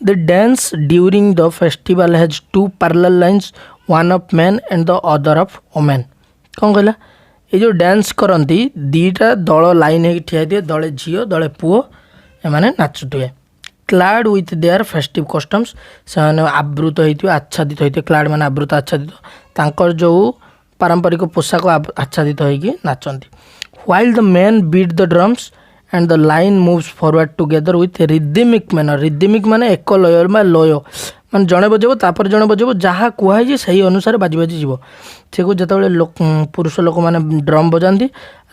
The dance during the festival has 2 parallel lines one of man and the other of women. कौन कहला ये जो डांस करती दीटा दल लाइन हो ठिया दिए दले झील दले पुओ एमाने नाचुए clad with their festive customs से आवृत होते आच्छादित होते क्लाड माने आवृत आच्छादित तांकर जो पारंपरिक पोशाक आच्छादित होगी नाचती। While the man beat the drums and the line moves forward together with rhythmic manner. Rhythmic माने एक लय लय मान जड़े बजेब तापर जड़े बजेब जहाँ कहुई से अनुसार बाजी बाजी जीव से जो लोक पुरुष लोक मैंने ड्रम बजाती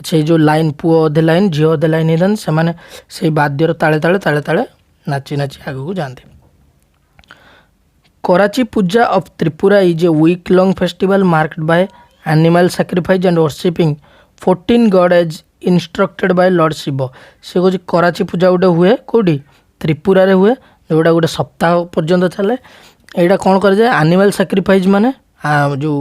से जो लाइन पुओ अधे लाइन झील अधे लाइन होता से बाद्यर ताले ताले ताले ताले नाची नाची आगू जाते। Kharchi Puja of Tripura is a week long festival marked by animal sacrifice and worshipping 14 god as instructed by lord Shiva. से कह कराची पूजा गोटे हुए कौटी त्रिपुरा रे हुए जोटा गोटे सप्ताह पर्यंत चले। यहाँ कौन कर जाए एनिमल सैक्रिफाइस माने जो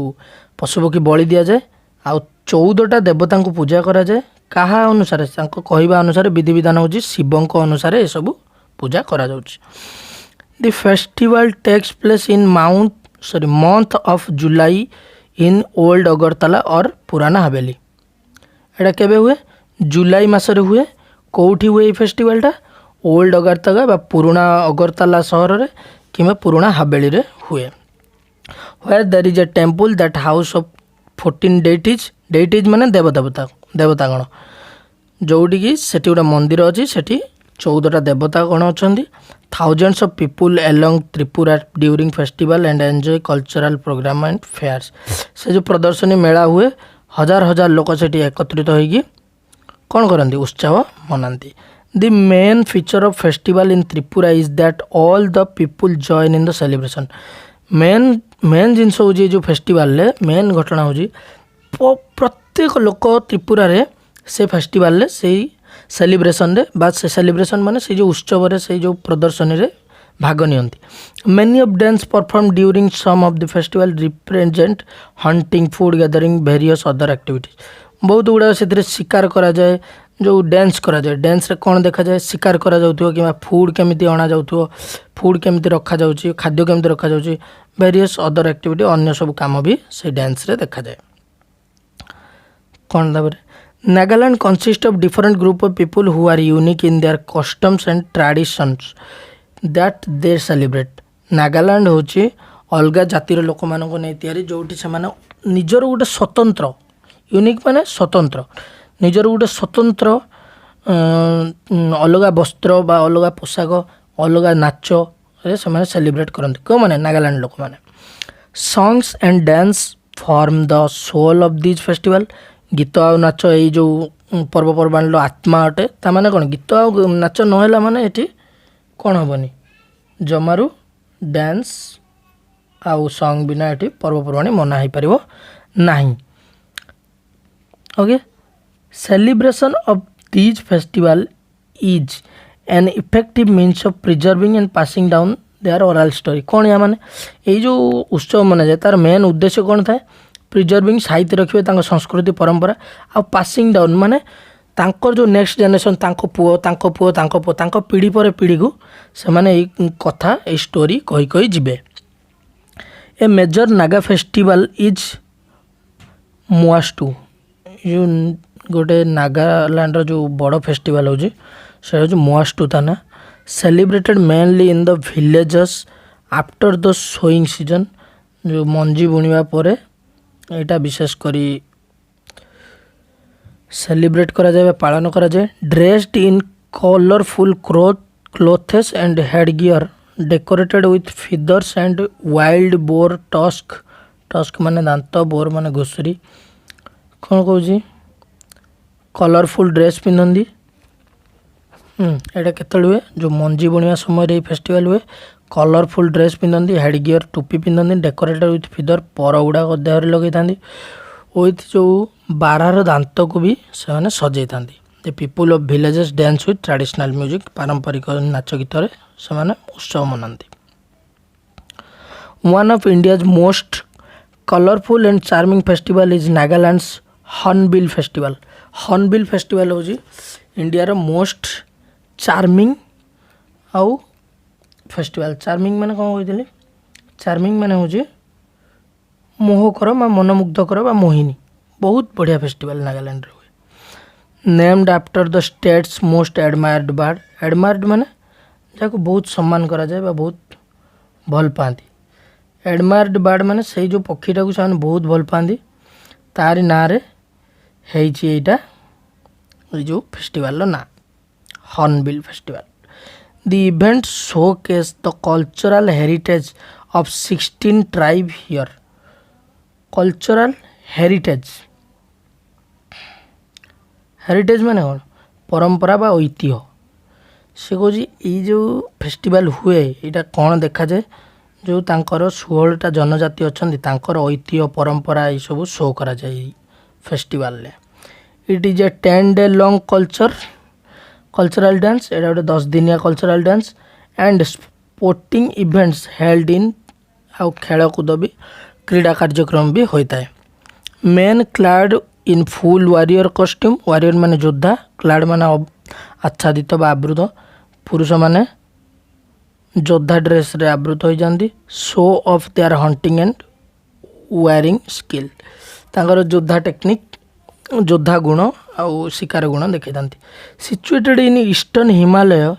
पशु पक्षी बलि दि जाए आ 14टा देवता को पूजा करा जाए कहा अनुसार कहवा अनुसार विधि विधान हो शिवों अनुसार ये सब पूजा करा जाउछि। The festival takes place in month of July in old Agartala और पुराना हवेली। एटा केबे हुए जुलाई मासरे हुए कौटी हुए फेस्टिवलटा ओल्ड अगरतला बा पुराना अगरतला सहर रे कि पुराना हवेली रे हुए। Where there is a temple that house of 14 deities. Deities माने देवता देवतागण जोटी कि सेठी गोटे मंदिर अच्छी सेठी 14टा देवतागण अच्छा। Thousands of people along Tripura during festival and enjoy cultural program and fairs. से जो प्रदर्शनी मेला हुए हजार हजार लोक सेठी एकत्रित होगी कौन करती उत्सव मनाती। The main feature of festival in Tripura is that all the people join in the celebration। मेन जिनस हूँ जो फेस्टिवल मेन घटना हूँ प्रत्येक लोक त्रिपुरा रे से फेस्टिवल रे से सेलिब्रेशन रे बा से सेलिब्रेशन माने से जो उत्सव रे से जो प्रदर्शनी रे भाग नियंती। Many of dance perform during some of the festival represent hunting food gathering various other activities. बहुत गुड़ा से शिकार करा जाए जो डांस करा जाए डांस रे कौन देखा जाए शिकार करा जाउथो कि फूड केमिति अणा जाउथो फूड केमिति रखा जाउची खाद्य केमिति रखा जाउची वेरियस अदर एक्टिविटी अन्य सब काम भी से डांस रे देखा जाए। कौन तापर Nagaland consist of different group of people who are unique in their customs and traditions that they celebrate. Nagaland होची अलगा जातिर लोक मानको नै तयारी जोटी से माने निजर गोटे स्वतंत्र यूनिक माने स्वतंत्र निजर गोटे स्वतंत्र अलग वस्त्र बा अलग पोशाक अलग नाच से सेलिब्रेट करते कौ मैंने नागालैंड लोक मैंने। Songs and dance form the soul of this festival. गीत आ नाच ये जो पर्वपर्वाणी आत्मा अटे ताने कौन गीत आ नाच नहला माने एठी कौन हेनी जमारू डांस आउ सॉन्ग बिना एठी पर्वपर्वाणी मना हो पार ना okay celebration of these festival is an effective means of preserving and passing down their oral story कौन या माने ये जो उत्सव मना जाए तार मेन उद्देश्य कौन थाए प्रिजर्विंग साहित्य रखिए संस्कृति परंपरा आ पासिंग डाउन माने तांकर जो नेक्स्ट जनरेशन तांको पुओ तांको पुओ तांको पुओ तांको पीढ़ी पर पीढ़ी को से माने ये कथा ये स्टोरी कही कही जिबे ए मेजर नागा फेस्टिवल इज मुआस्टू जो गोटे नागालैंड जो बड़ फेस्टिवल हो से मुआस्टू था ना celebrated mainly in the villages after the sowing season जो मंजी बुणवा पर यहाँ विशेष करी सेलिब्रेट करा जाए पालन करा जाए dressed in colourful clothes and head gear decorated with feathers and wild boar tusk माने दांत बोर माने घुसुरी कौन कौन कलरफुल ड्रेस पिंधती यहाँ केत हुए जो मंजी बुणवा समय फेस्टिवल हुए कलरफुल ड्रेस पिंधती हेड गियर टोपी पिंधती डेकोरेटेड विथ फिदर पर गुड़ाक देहरे लगे था विथ जो बारह दांत को भी से सजाई था the people of villages dance with traditional music पारंपरिक नाच गीत से उत्सव मनाती one of India's most colourful and charming festival is Nagaland's hornbill festival hornbill festival हूँ इंडिया रो मोस्ट चार्मिंग आउ फेस्टिवल चार्मिंग माने कौन कही चार्मिंग माने हूँ मोहकर मनमुग्धकर मोहिनी बहुत बढ़िया फेस्टिवल नागालैंड हुए named after the states most admired bird admired माने जहाँ बहुत सम्मान करा जाए बहुत भल पाती एडमायर्ड बर्ड माने से जो पक्षीटा को बहुत भल पाती तारी ना रे है जो फेस्टिवल ना hornbill festival the event showcase the cultural heritage of 16 tribe here cultural heritage heritage माने कौन परंपरा बा ऐतिह्य से कौन ये जो फेस्टिवल हुए यहाँ कौन देखा जाए जो तांकर 16टा जनजाति अच्छा ऐतिह्य परंपरा ये सब शो करा जाए festival it is a 10 day long cultural dance एटा गोटे 10 दिनिया cultural dance and sporting events held in आउ खेलकूद भी क्रीड़ा कार्यक्रम भी होता है men clad in full warrior costume warrior माने योद्धा क्लाड माने आच्छादित बा आवृत पुरुष माने योद्धा ड्रेस रे आवृत हो जाती show of their hunting and wiring skill तांकर योद्धा टेक्निक योद्धा गुण आउ शिकार गुण देखी था situated in eastern Himalaya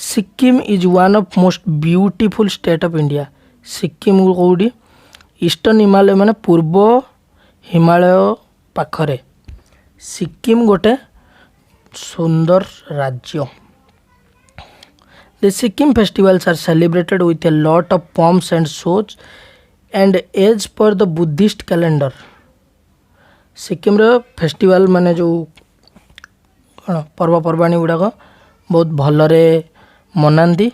Sikkim is one of most beautiful state of India Sikkim कौटी ईस्टर्न हिमालय माने पूर्व हिमालय पाखरे सिक्किम गोटे सुंदर राज्य the Sikkim festivals are celebrated with a lot of pomps and shows and as per the Buddhist calendar Sikkim रो फेस्टिवल माने जो कौन पर्वपर्वाणी गुड़ाक बहुत भलरे मनाती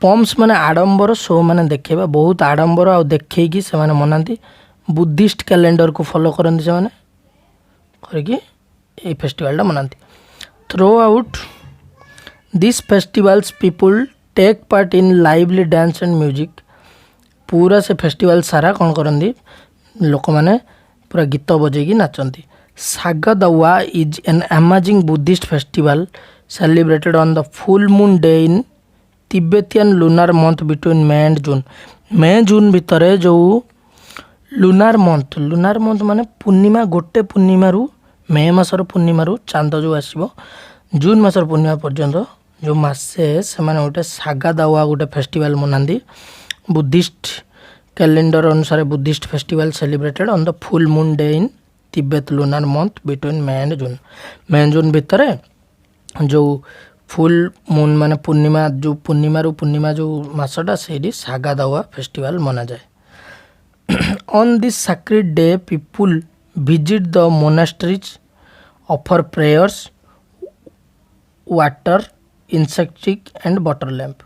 पम्स माने आडंबर शो माने देखेबा बहुत आडंबर आ देखी से माने मनाती बुद्धिस्ट कैलेंडर को फॉलो करती से माने करके ये फेस्टिवल मनाती throughout this festivals people take part in lively dance and music पूरा से फेस्टिवल सारा कौन करती लोक मैंने पूरा गीत बजेगी नाचती Saga Dawa is an amazing Buddhist festival celebrated on the full moon day in Tibetan lunar month between May June भितर जो लुनार मंथ माने पूर्णिमा गोटे पूर्णिमा मे मासर पूर्णिमा चांद जो आसो जून मासर पूर्णिमा पर्यंत जो मासे से गोटे सागादावा गोटे फेस्टिवल मनाती बुद्धिस्ट कैलेंडर अनुसार Buddhist festival celebrated on the full moon day in Tibet lunar month between May June भितर जो फुल मून माने पूर्णिमा जो मासटा से सागादावा फेस्टिवल मना जाए on this sacred day people visit the monasteries offer prayers water incense stick and water lamp.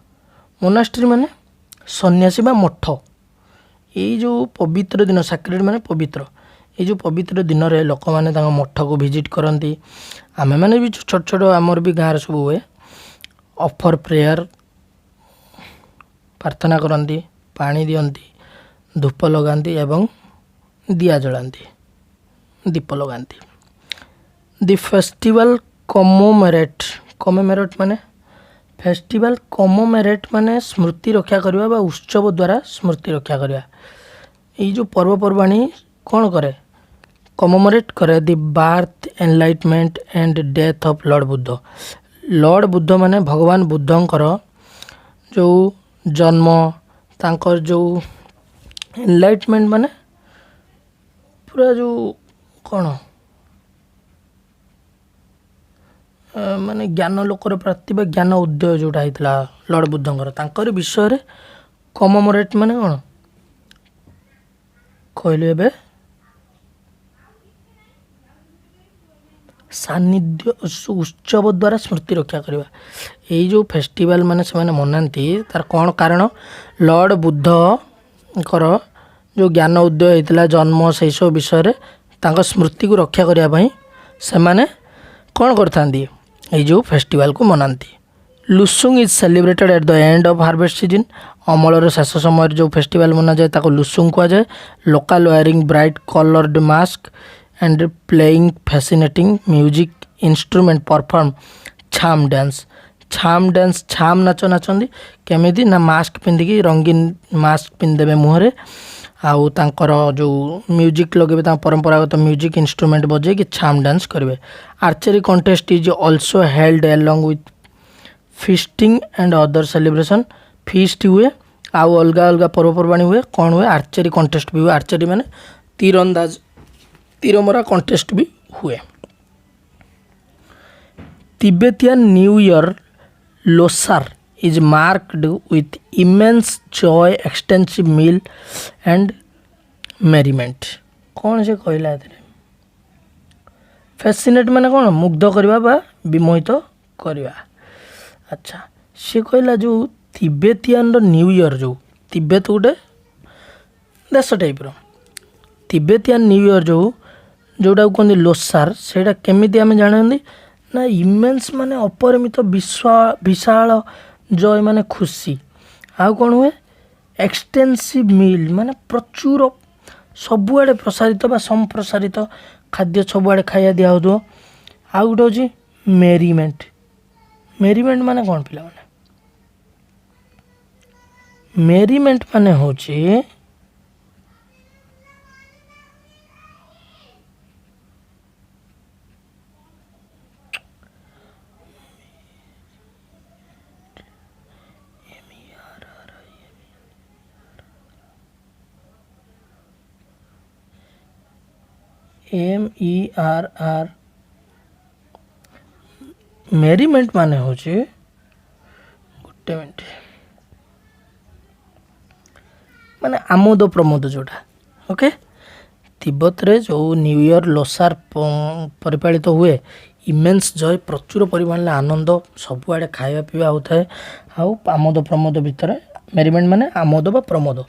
Monastery माने सन्यासी बा मठ। ये जो पवित्र दिन सैक्रेड माने पवित्र, ये जो पवित्र दिन रे लोक माने तांका मठ को विजिट करती। आमे माने भी छोट छोट आमर भी गाँव सब हुए ऑफर प्रेयर प्रार्थना करती, पानी दियंती, धूप लगाती एवं दिया जलाती, दीप लगाती। द फेस्टिवल कमोमेरेट माने फेस्टिवल कमोमेरेट माने स्मृति रक्षा करवा बा उत्सव द्वारा स्मृति रक्षा करवा। ये जो पर्वपर्वाणी कौन करे कमोमोरेट करे the birth enlightenment and death of lord Buddha. Lord Buddha माने भगवान बुद्धंकर जो जन्म तांकर जो एनलाइटमेंट माने पूरा जो कौन माने ज्ञान लोकर प्राप्ति बा ज्ञान उदय जोटा होता लॉर्ड बुद्धंकर तांकर विषय कमोमोरेट माने कौन कहले ए सानिध्य उत्सव द्वारा स्मृति रक्षा करवा। यही जो फेस्टिवल माने से माने मनाती तार कौन कारण लॉर्ड बुद्धकर जो ज्ञान उदय होता जन्म से सब विषय तांको स्मृति को रक्षा करने से माने कौन करथांती ये जो फेस्टिवल को मनाती। Losoong is celebrated at the end of harvest season. अमलर शेष समय जो फेस्टिवल मना जाए ताको लुसुंग कह जाए। Local wearing bright coloured mask and playing fascinating music instrument perform Chham dance. Chham नाच नाचती केमिति ना मास्क पिंधिकी रंगीन मास्क पिंधेबे मुहरे आउ तांकर जो म्यूजिक लगे परंपरागत म्यूजिक इंस्ट्रूमेंट बजे कि छाम डांस करेंगे। Archery contest is also held along with fisting and other celebration. Feast हुए आउ अलग अलग पर्वपर्वाणी हुए कौन हुए आर्चरी कंटेस्ट भी हुए। आर्चरी माने तीरंदाज तीरमरा कंटेस्ट भी हुए। Tibetan new year Losar is marked with immense joy, extensive meal and merriment। कौन से कहला फैसिनेट माने कौन मुग्ध करवा बा विमोहित करवा। अच्छा से कहला जो तिब्बतियन न्यू ईयर जो तिब्बत गोटे देश टाइप तिब्बतियन न्यू ईयर जो जोटा कहते लोसार से केमी आम जानते ना इमेन्स माने अपरिमित विशाल जय माने खुशी आउ कौन हुए एक्सटेंसिव मील माने प्रचुर सबुआड़े प्रसारित बा संप्रसारित खाद्य सबुआड़े खाया दिया हो। आउ गोटे हूँ मेरीमेंट। मेरीमेंट माने कौन पिला माने मेरीमेंट माने होची MERR मेरीमेंट माने होचे गोटे मिनट माने आमोद प्रमोद जोटा ओके। तिब्बत रे जो न्यू ईयर लोसार परिपालित हुए इमेन्स जय प्रचुर परिमाण आनंद सबुआड़े खाଇବା ପିଇବା होता है आउ आमोद प्रमोद भितर मेरीमेंट माने आमोद बा Pramod.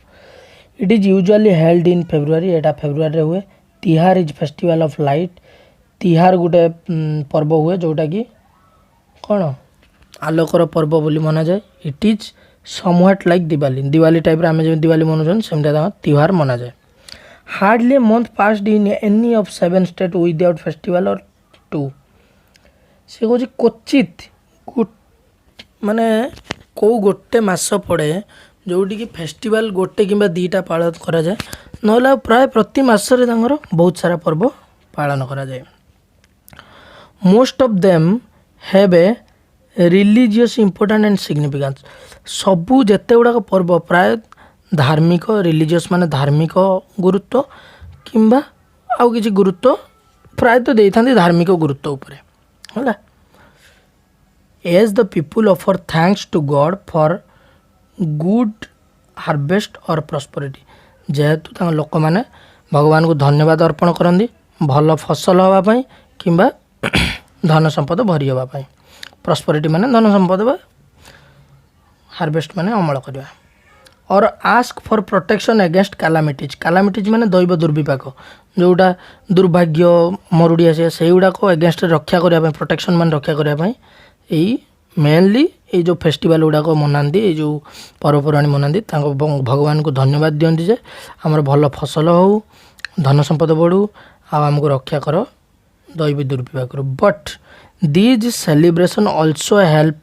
It is usually held in February Etah February रे हुए। तिहार इज फेस्टिवल ऑफ लाइट। तिहार गोटे पर्व हुए जोटा कि कौन आलोकर पर्व बोली मना जाए। It is somewhat like Diwali Diwali type आम जो दिवाली मनाऊँ सेमती तिहार मना जाए। Hardly month passed in any of 7 state without festival और 2 से कौन क्वचित माने कौ गोटे मास पड़े जोटी कि फेस्टिवल गोटे कि दीटा पालन करा जाए ना प्राय प्रति मासरे बहुत सारा पर्व पालन करा जाए। Most of them have a religious important and significance. सबू जेते गुड़ाक पर्व प्राय धार्मिक रिलीजियस माने धार्मिक गुरुत्व किंबा आउ किसी गुरुत्व प्रायतः दे था धार्मिक गुरुत्व उपरे है। As the people offer thanks to god for good harvest और प्रॉस्पेरिटी। जेहेतु लोक मैंने भगवान को धन्यवाद अर्पण करती भल फसल हाँपाई कि धन संपद भरी हाँपाई। प्रॉस्पेरिटी माने धन संपद बा हार्वेस्ट माने अमल करवा और ask for protection against calamities माने दैव दुर्विपाक जोटा दुर्भाग्य मरुड़ी आसे से गुड़ाक एगेंस्ट रक्षा करने प्रोटेक्शन मान रक्षा करने यही मेनली ये जो फेस्टिवल गुड़ाक मनाती ये जो पर्वपर्वाणी मनाती भगवान को धन्यवाद दिखती जे आमर भल फसल हो धन संपद बढ़ू आमको रक्षा कर दैवी दुर्विपाक but these celebration also help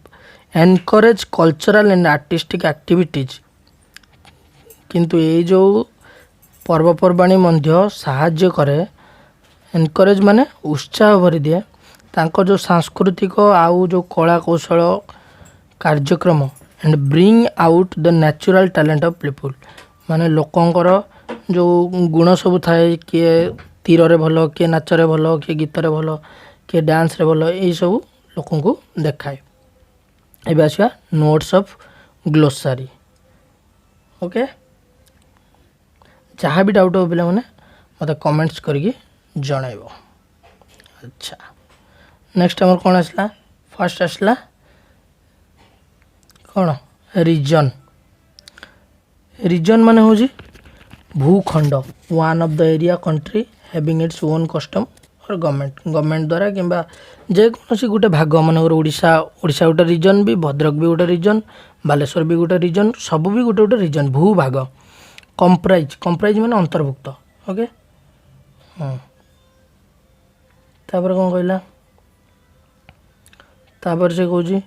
encourage cultural and artistic activities किंतु ये जो पर्वपर्वाणी मध्य साहाय्य करे एनकरेज माने उत्साह भरी दिए तांको जो सांस्कृतिक आउ जो कला कौशल कार्यक्रम and bring out the natural talent of people माने लोकंकर जो गुण सब थाए किए तीर रे भल किए नाच रे भल किए गीत रे भल किए डांस रे भल यही सब लोक को देखाए एबे आसिया नोट्स ऑफ ग्लोसारी ओके जहाँ भी डाउट हो पे मत कमेंट्स करके जनइब अच्छा नेक्स्ट आमर कौन आसला फर्स्ट आसला कौन रीजन रीजन माने हूँ भूखंड one of the area country having its own custom और गवर्नमेंट द्वारा किंबा जेकोसी गोटे भाग मनकर ओडिशा गोटे रीजन भी भद्रक भी गोटे रीजन बालेश्वर भी गोटे रीजन सब भी गोटे गोटे रीजन भूभाग कंप्राइज माने अंतर्भुक्त ओके तापर कौन कहला तापर से कहूँ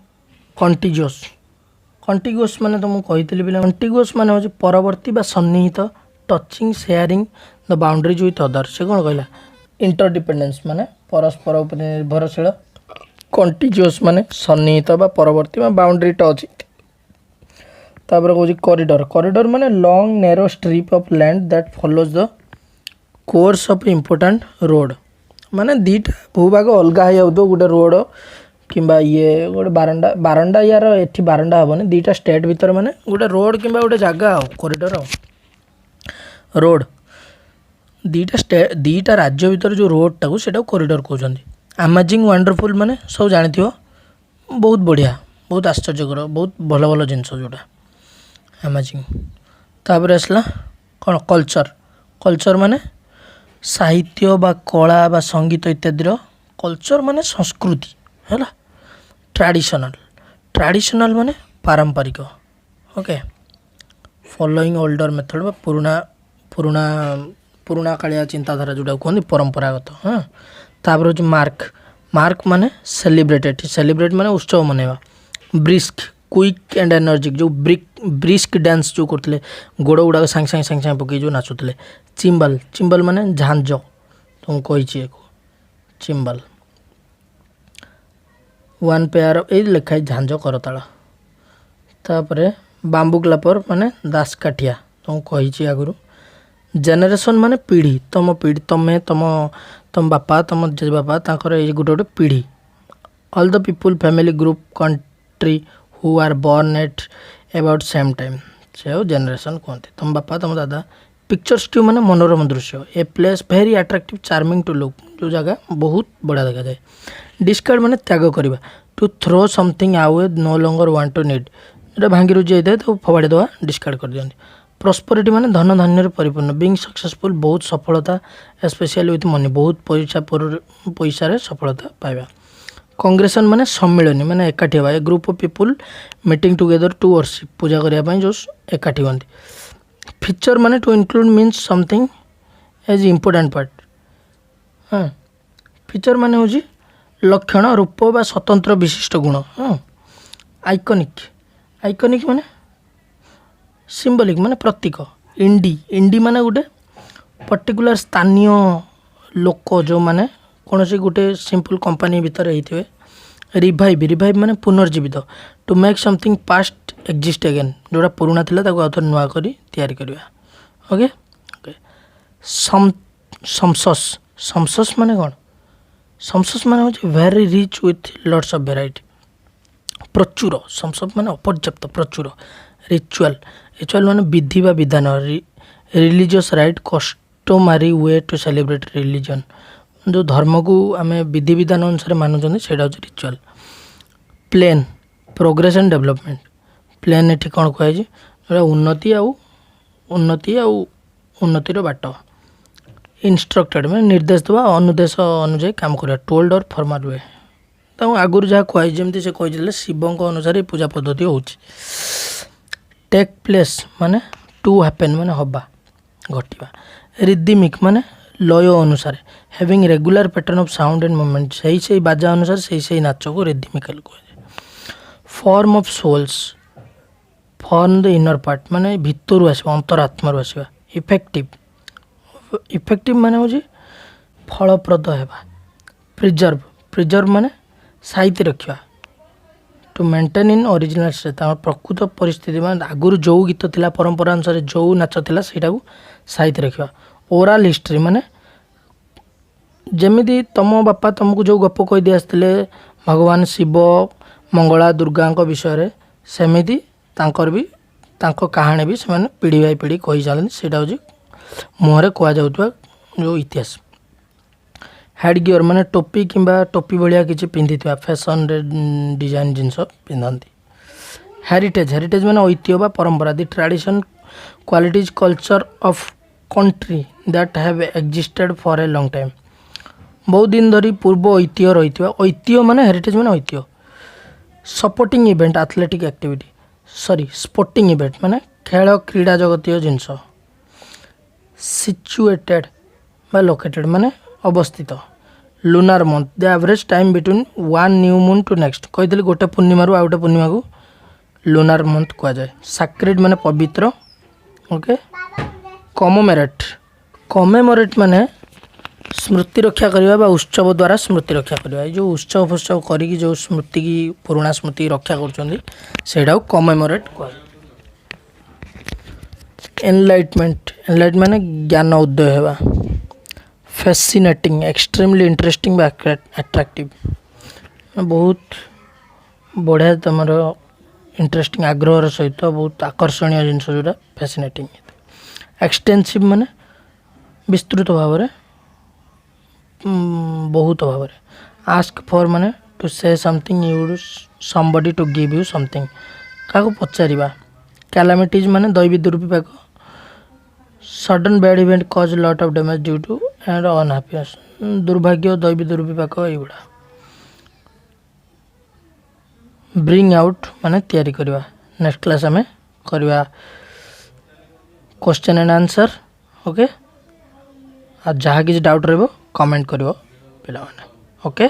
कंटिग्यूअस माने तो मुझे कही पिला कंटिग्यूअस माने हूँ परवर्ती बा सन्निहित touching sharing the boundaries with other से कौन कहला इंटरडिपेंडेंस माने परस्पर उपर निर्भरशील कंटिग्यूअस माने सन्निहित बा परवर्ती बा बाउंड्री टच तापर कहूँ कॉरिडोर माने long narrow strip of land that follows the course of important road माने दीटा भूभाग अलग हो गोटे रोड किंबा ये गोटे बारंडा यार एठी बारंडा हेनी दीटा स्टेट भीतर माने गोटे रोड किंबा गोटे जगह हो कॉरिडोर रोड दीटा राज्य भीतर जो रोडटा को सेटा कॉरिडोर कहते अमेजिंग वंडरफुल माने सब जानी बहुत बढ़िया बहुत आश्चर्यकर बहुत भल भल जिनस जोटा अमेजिंग तापर आसला कौन कल्चर माने साहित्य बा कला बा संगीत इत्यादि कल्चर माने संस्कृति है ट्रेडिशनल माने पारंपरिक ओके फॉलोइंग ओल्डर मेथड बा पुराना कालिया चिंताधारा जोटा कहते परंपरागत हाँ तापर हूँ मार्क माने सेलिब्रेट माने उत्सव मनवा ब्रिस्क क्विक एंड एनर्जिक जो ब्रिस्क डांस जो करते गोड़ गुड़ाक सांगे सांगे पकई जो नाचुले चिम्बल माने झांझ तुम कही चिम्बल वन पेयर ये लिखाई झांझ करताल तापर बाम्बू क्लापर माने दासकाठिया तुम कही आगुरी जेनेरेशन माने पीढ़ी तमें तुम बापा तुम जे बापा तांकर ये गोटे गोटे पीढ़ी all the people family group country who are born at about same time से जेनेरेशन कहते तुम बापा तुम दादा पिक्चर्स ट्यू माने मनोरम दृश्य a place very attractive charming to look जो जगह बहुत बढ़िया देखा जाए डिस्कार्ड माने त्याग करवा to throw something away no longer want to need जो भांगी रुझी जाए तो फोपाड़ी देवा डिस्कार्ड कर दिखाते प्रॉस्पेरिटी माने धन धान्य परिपूर्ण बीइंग सक्सेसफुल बहुत सफलता स्पेशली विथ मनी बहुत पैसा सफलता पाइबा कांग्रेसन माने सम्मिलनी माने एकाठी हवा a group of people meeting together to worship पूजा करने जो एकाठी हमें फीचर माने to include means something as important part हाँ फीचर माने हूँ लक्षण रूप बा स्वतंत्र विशिष्ट गुण हाँ आइकनिक माने सिंबलिक माने प्रतीक इंडी माने गोटे पर्टिकुलर स्थानीय लोक जो माने कौन सी गोटे सिंपल कंपनी भितर होते रिवाइव माने पुनर्जीवित to make something past exist again जोटा पुराना थिला ताको आउथर नुआ करी तैयारी करवा ओके ओके समसस माने कौन समसस माने हो very rich with lots of variety प्रचुर समसस माने अपर्याप्त प्रचुर रिचुअल माने विधि बा विधान religious rite customary way to celebrate religion जो धर्म को आम विधि विधान अनुसार मानुंट से ritual plan progress and development plan ଏଠି କ'ଣ କୁହାଯାଇଛି ଯେଉଁଟା ଉନ୍ନତି ଆଉ ଉନ୍ନତିର ବାଟ ଇନଷ୍ଟ୍ରକ୍ଟେଡ଼ ମାନେ ନିର୍ଦ୍ଦେଶ ଦେବା ଅନୁଦେଶ ଅନୁଯାୟୀ କାମ କରିବା ଟୋଲ୍ଡ ଅର୍ ଫର୍ମାଲ ୱେ ତାଙ୍କୁ ଆଗରୁ ଯାହା କୁହାଯାଇଛି ଯେମିତି ସେ କହିଥିଲେ ଶିବଙ୍କ ଅନୁସାରେ ଏ ପୂଜା ପଦ୍ଧତି ହେଉଛି ଟେକ୍ ପ୍ଲେସ୍ ମାନେ ଟୁ ହାପେନ୍ ମାନେ ହେବା ଘଟିବା ରିଦିମିକ୍ ମାନେ ଲୟ ଅନୁସାରେ having regular pattern of sound and movement ସେଇ ବାଜା ଅନୁସାରେ ସେଇ ନାଚକୁ ରିଦିମିକାଲ କୁହାଯାଏ form of souls form the inner part ମାନେ ଭିତରୁ ଆସିବା ଅନ୍ତରାତ୍ମାରୁ ଆସିବା ଇଫେକ୍ଟିଭ ମାନେ ହେଉଛି ଫଳପ୍ରଦ ହେବା ପ୍ରିଜର୍ଭ ମାନେ ସାଇତି ରଖିବା two maintain in original state ତାଙ୍କର ପ୍ରକୃତ ପରିସ୍ଥିତି ମାନେ ଆଗରୁ ଯେଉଁ ଗୀତ ଥିଲା ପରମ୍ପରା ଅନୁସାରେ ଯେଉଁ ନାଚ ଥିଲା ସେଇଟାକୁ ସାଇତି ରଖିବା ଓରାଲ୍ ହିଷ୍ଟ୍ରି ମାନେ ଯେମିତି ତମ ବାପା ତମକୁ ଯେଉଁ ଗପ କହିଦେଇ ଆସିଥିଲେ ଭଗବାନ ଶିବ ମଙ୍ଗଳା ଦୁର୍ଗାଙ୍କ ବିଷୟରେ ସେମିତି ତାଙ୍କର ବି ତାଙ୍କ କାହାଣୀ ବି ସେମାନେ ପିଢ଼ି ବାଇ ପିଢ଼ି କହି ଚାଲନ୍ତି ସେଇଟା ହେଉଛି ମୁହଁରେ କୁହାଯାଉଥିବା ଯେଉଁ ଇତିହାସ ହେଡ଼୍ ଗିୟର୍ ମାନେ ଟୋପି କିମ୍ବା ଟୋପି ଭଳିଆ କିଛି ପିନ୍ଧିଥିବା ଫ୍ୟାସନ୍ରେ ଡିଜାଇନ୍ ଜିନିଷ ପିନ୍ଧନ୍ତି ହେରିଟେଜ୍ ମାନେ ଐତିହ୍ୟ ବା ପରମ୍ପରା the tradition qualities culture of country that have existed for a long time ବହୁତ ଦିନ ଧରି ପୂର୍ବ ଐତିହ୍ୟ ରହିଥିବା ଐତିହ୍ୟ ମାନେ ହେରିଟେଜ୍ ମାନେ ଐତିହ୍ୟ supporting event athletic activity sporting event ମାନେ ଖେଳ କ୍ରୀଡ଼ା ଜଗତୀୟ ଜିନିଷ ସିଚୁଏଟେଡ୍ ବା ଲୋକେଟେଡ୍ ମାନେ ଅବସ୍ଥିତ lunar month the average time between one new moon to next କହିଥିଲି ଗୋଟେ ପୂର୍ଣ୍ଣିମାରୁ ଆଉ ଗୋଟେ ପୂର୍ଣ୍ଣିମାକୁ ଲୁନାର ମନ୍ଥ କୁହାଯାଏ ସାକ୍ରେଡ୍ ମାନେ ପବିତ୍ର ଓକେ କମେମୋରେଟ୍ ମାନେ ସ୍ମୃତି ରକ୍ଷା କରିବା ବା ଉତ୍ସବ ଦ୍ୱାରା ସ୍ମୃତି ରକ୍ଷା କରିବା ଏଇ ଯେଉଁ ଉତ୍ସବ ଫୁତ୍ସବ କରିକି ଯେଉଁ ସ୍ମୃତିକି ପୁରୁଣା ସ୍ମୃତି ରକ୍ଷା କରୁଛନ୍ତି ସେଇଟାକୁ କମେମୋରେଟ୍ କୁହାଯାଏ ଏନଲାଇଟମେଣ୍ଟ ମାନେ ଜ୍ଞାନ ଉଦୟ ହେବା ଫ୍ୟାସିନେଟିଂ ଏକ୍ସଟ୍ରିମଲି ଇଣ୍ଟରେଷ୍ଟିଂ ବା ଆଟ୍ରାକ୍ଟିଭ୍ ବହୁତ ବଢ଼ିଆ ତୁମର ଇଣ୍ଟରେଷ୍ଟିଂ ଆଗ୍ରହର ସହିତ ବହୁତ ଆକର୍ଷଣୀୟ ଜିନିଷ ଯେଉଁଟା ଫ୍ୟାସିନେଟିଂ ଏକ୍ସଟେନ୍ସିଭ୍ ମାନେ ବିସ୍ତୃତ ଭାବରେ ବହୁତ ଭାବରେ ଆସ୍କ ଫର୍ ମାନେ to say something somebody to give you something କାହାକୁ ପଚାରିବା କ୍ୟାଲାମିଟିଜ୍ ମାନେ ଦୈବୀ ଦୁର୍ବିପାକ sudden bad event cause lot of damage due to and unhappiness ଦୁର୍ଭାଗ୍ୟ ଦୈବୀ ଦୁର୍ବିପାକ ଏଇଗୁଡ଼ା ବ୍ରିଙ୍ଗ ଆଉଟ୍ ମାନେ ତିଆରି କରିବା ନେକ୍ସଟ କ୍ଲାସ୍ ଆମେ କରିବା କ୍ୱେଶ୍ଚନ୍ ଆଣ୍ଡ ଆନ୍ସର୍ ଓକେ ଆଉ ଯାହା କିଛି ଡାଉଟ୍ ରହିବ କମେଣ୍ଟ କରିବ ପିଲାମାନେ ଓକେ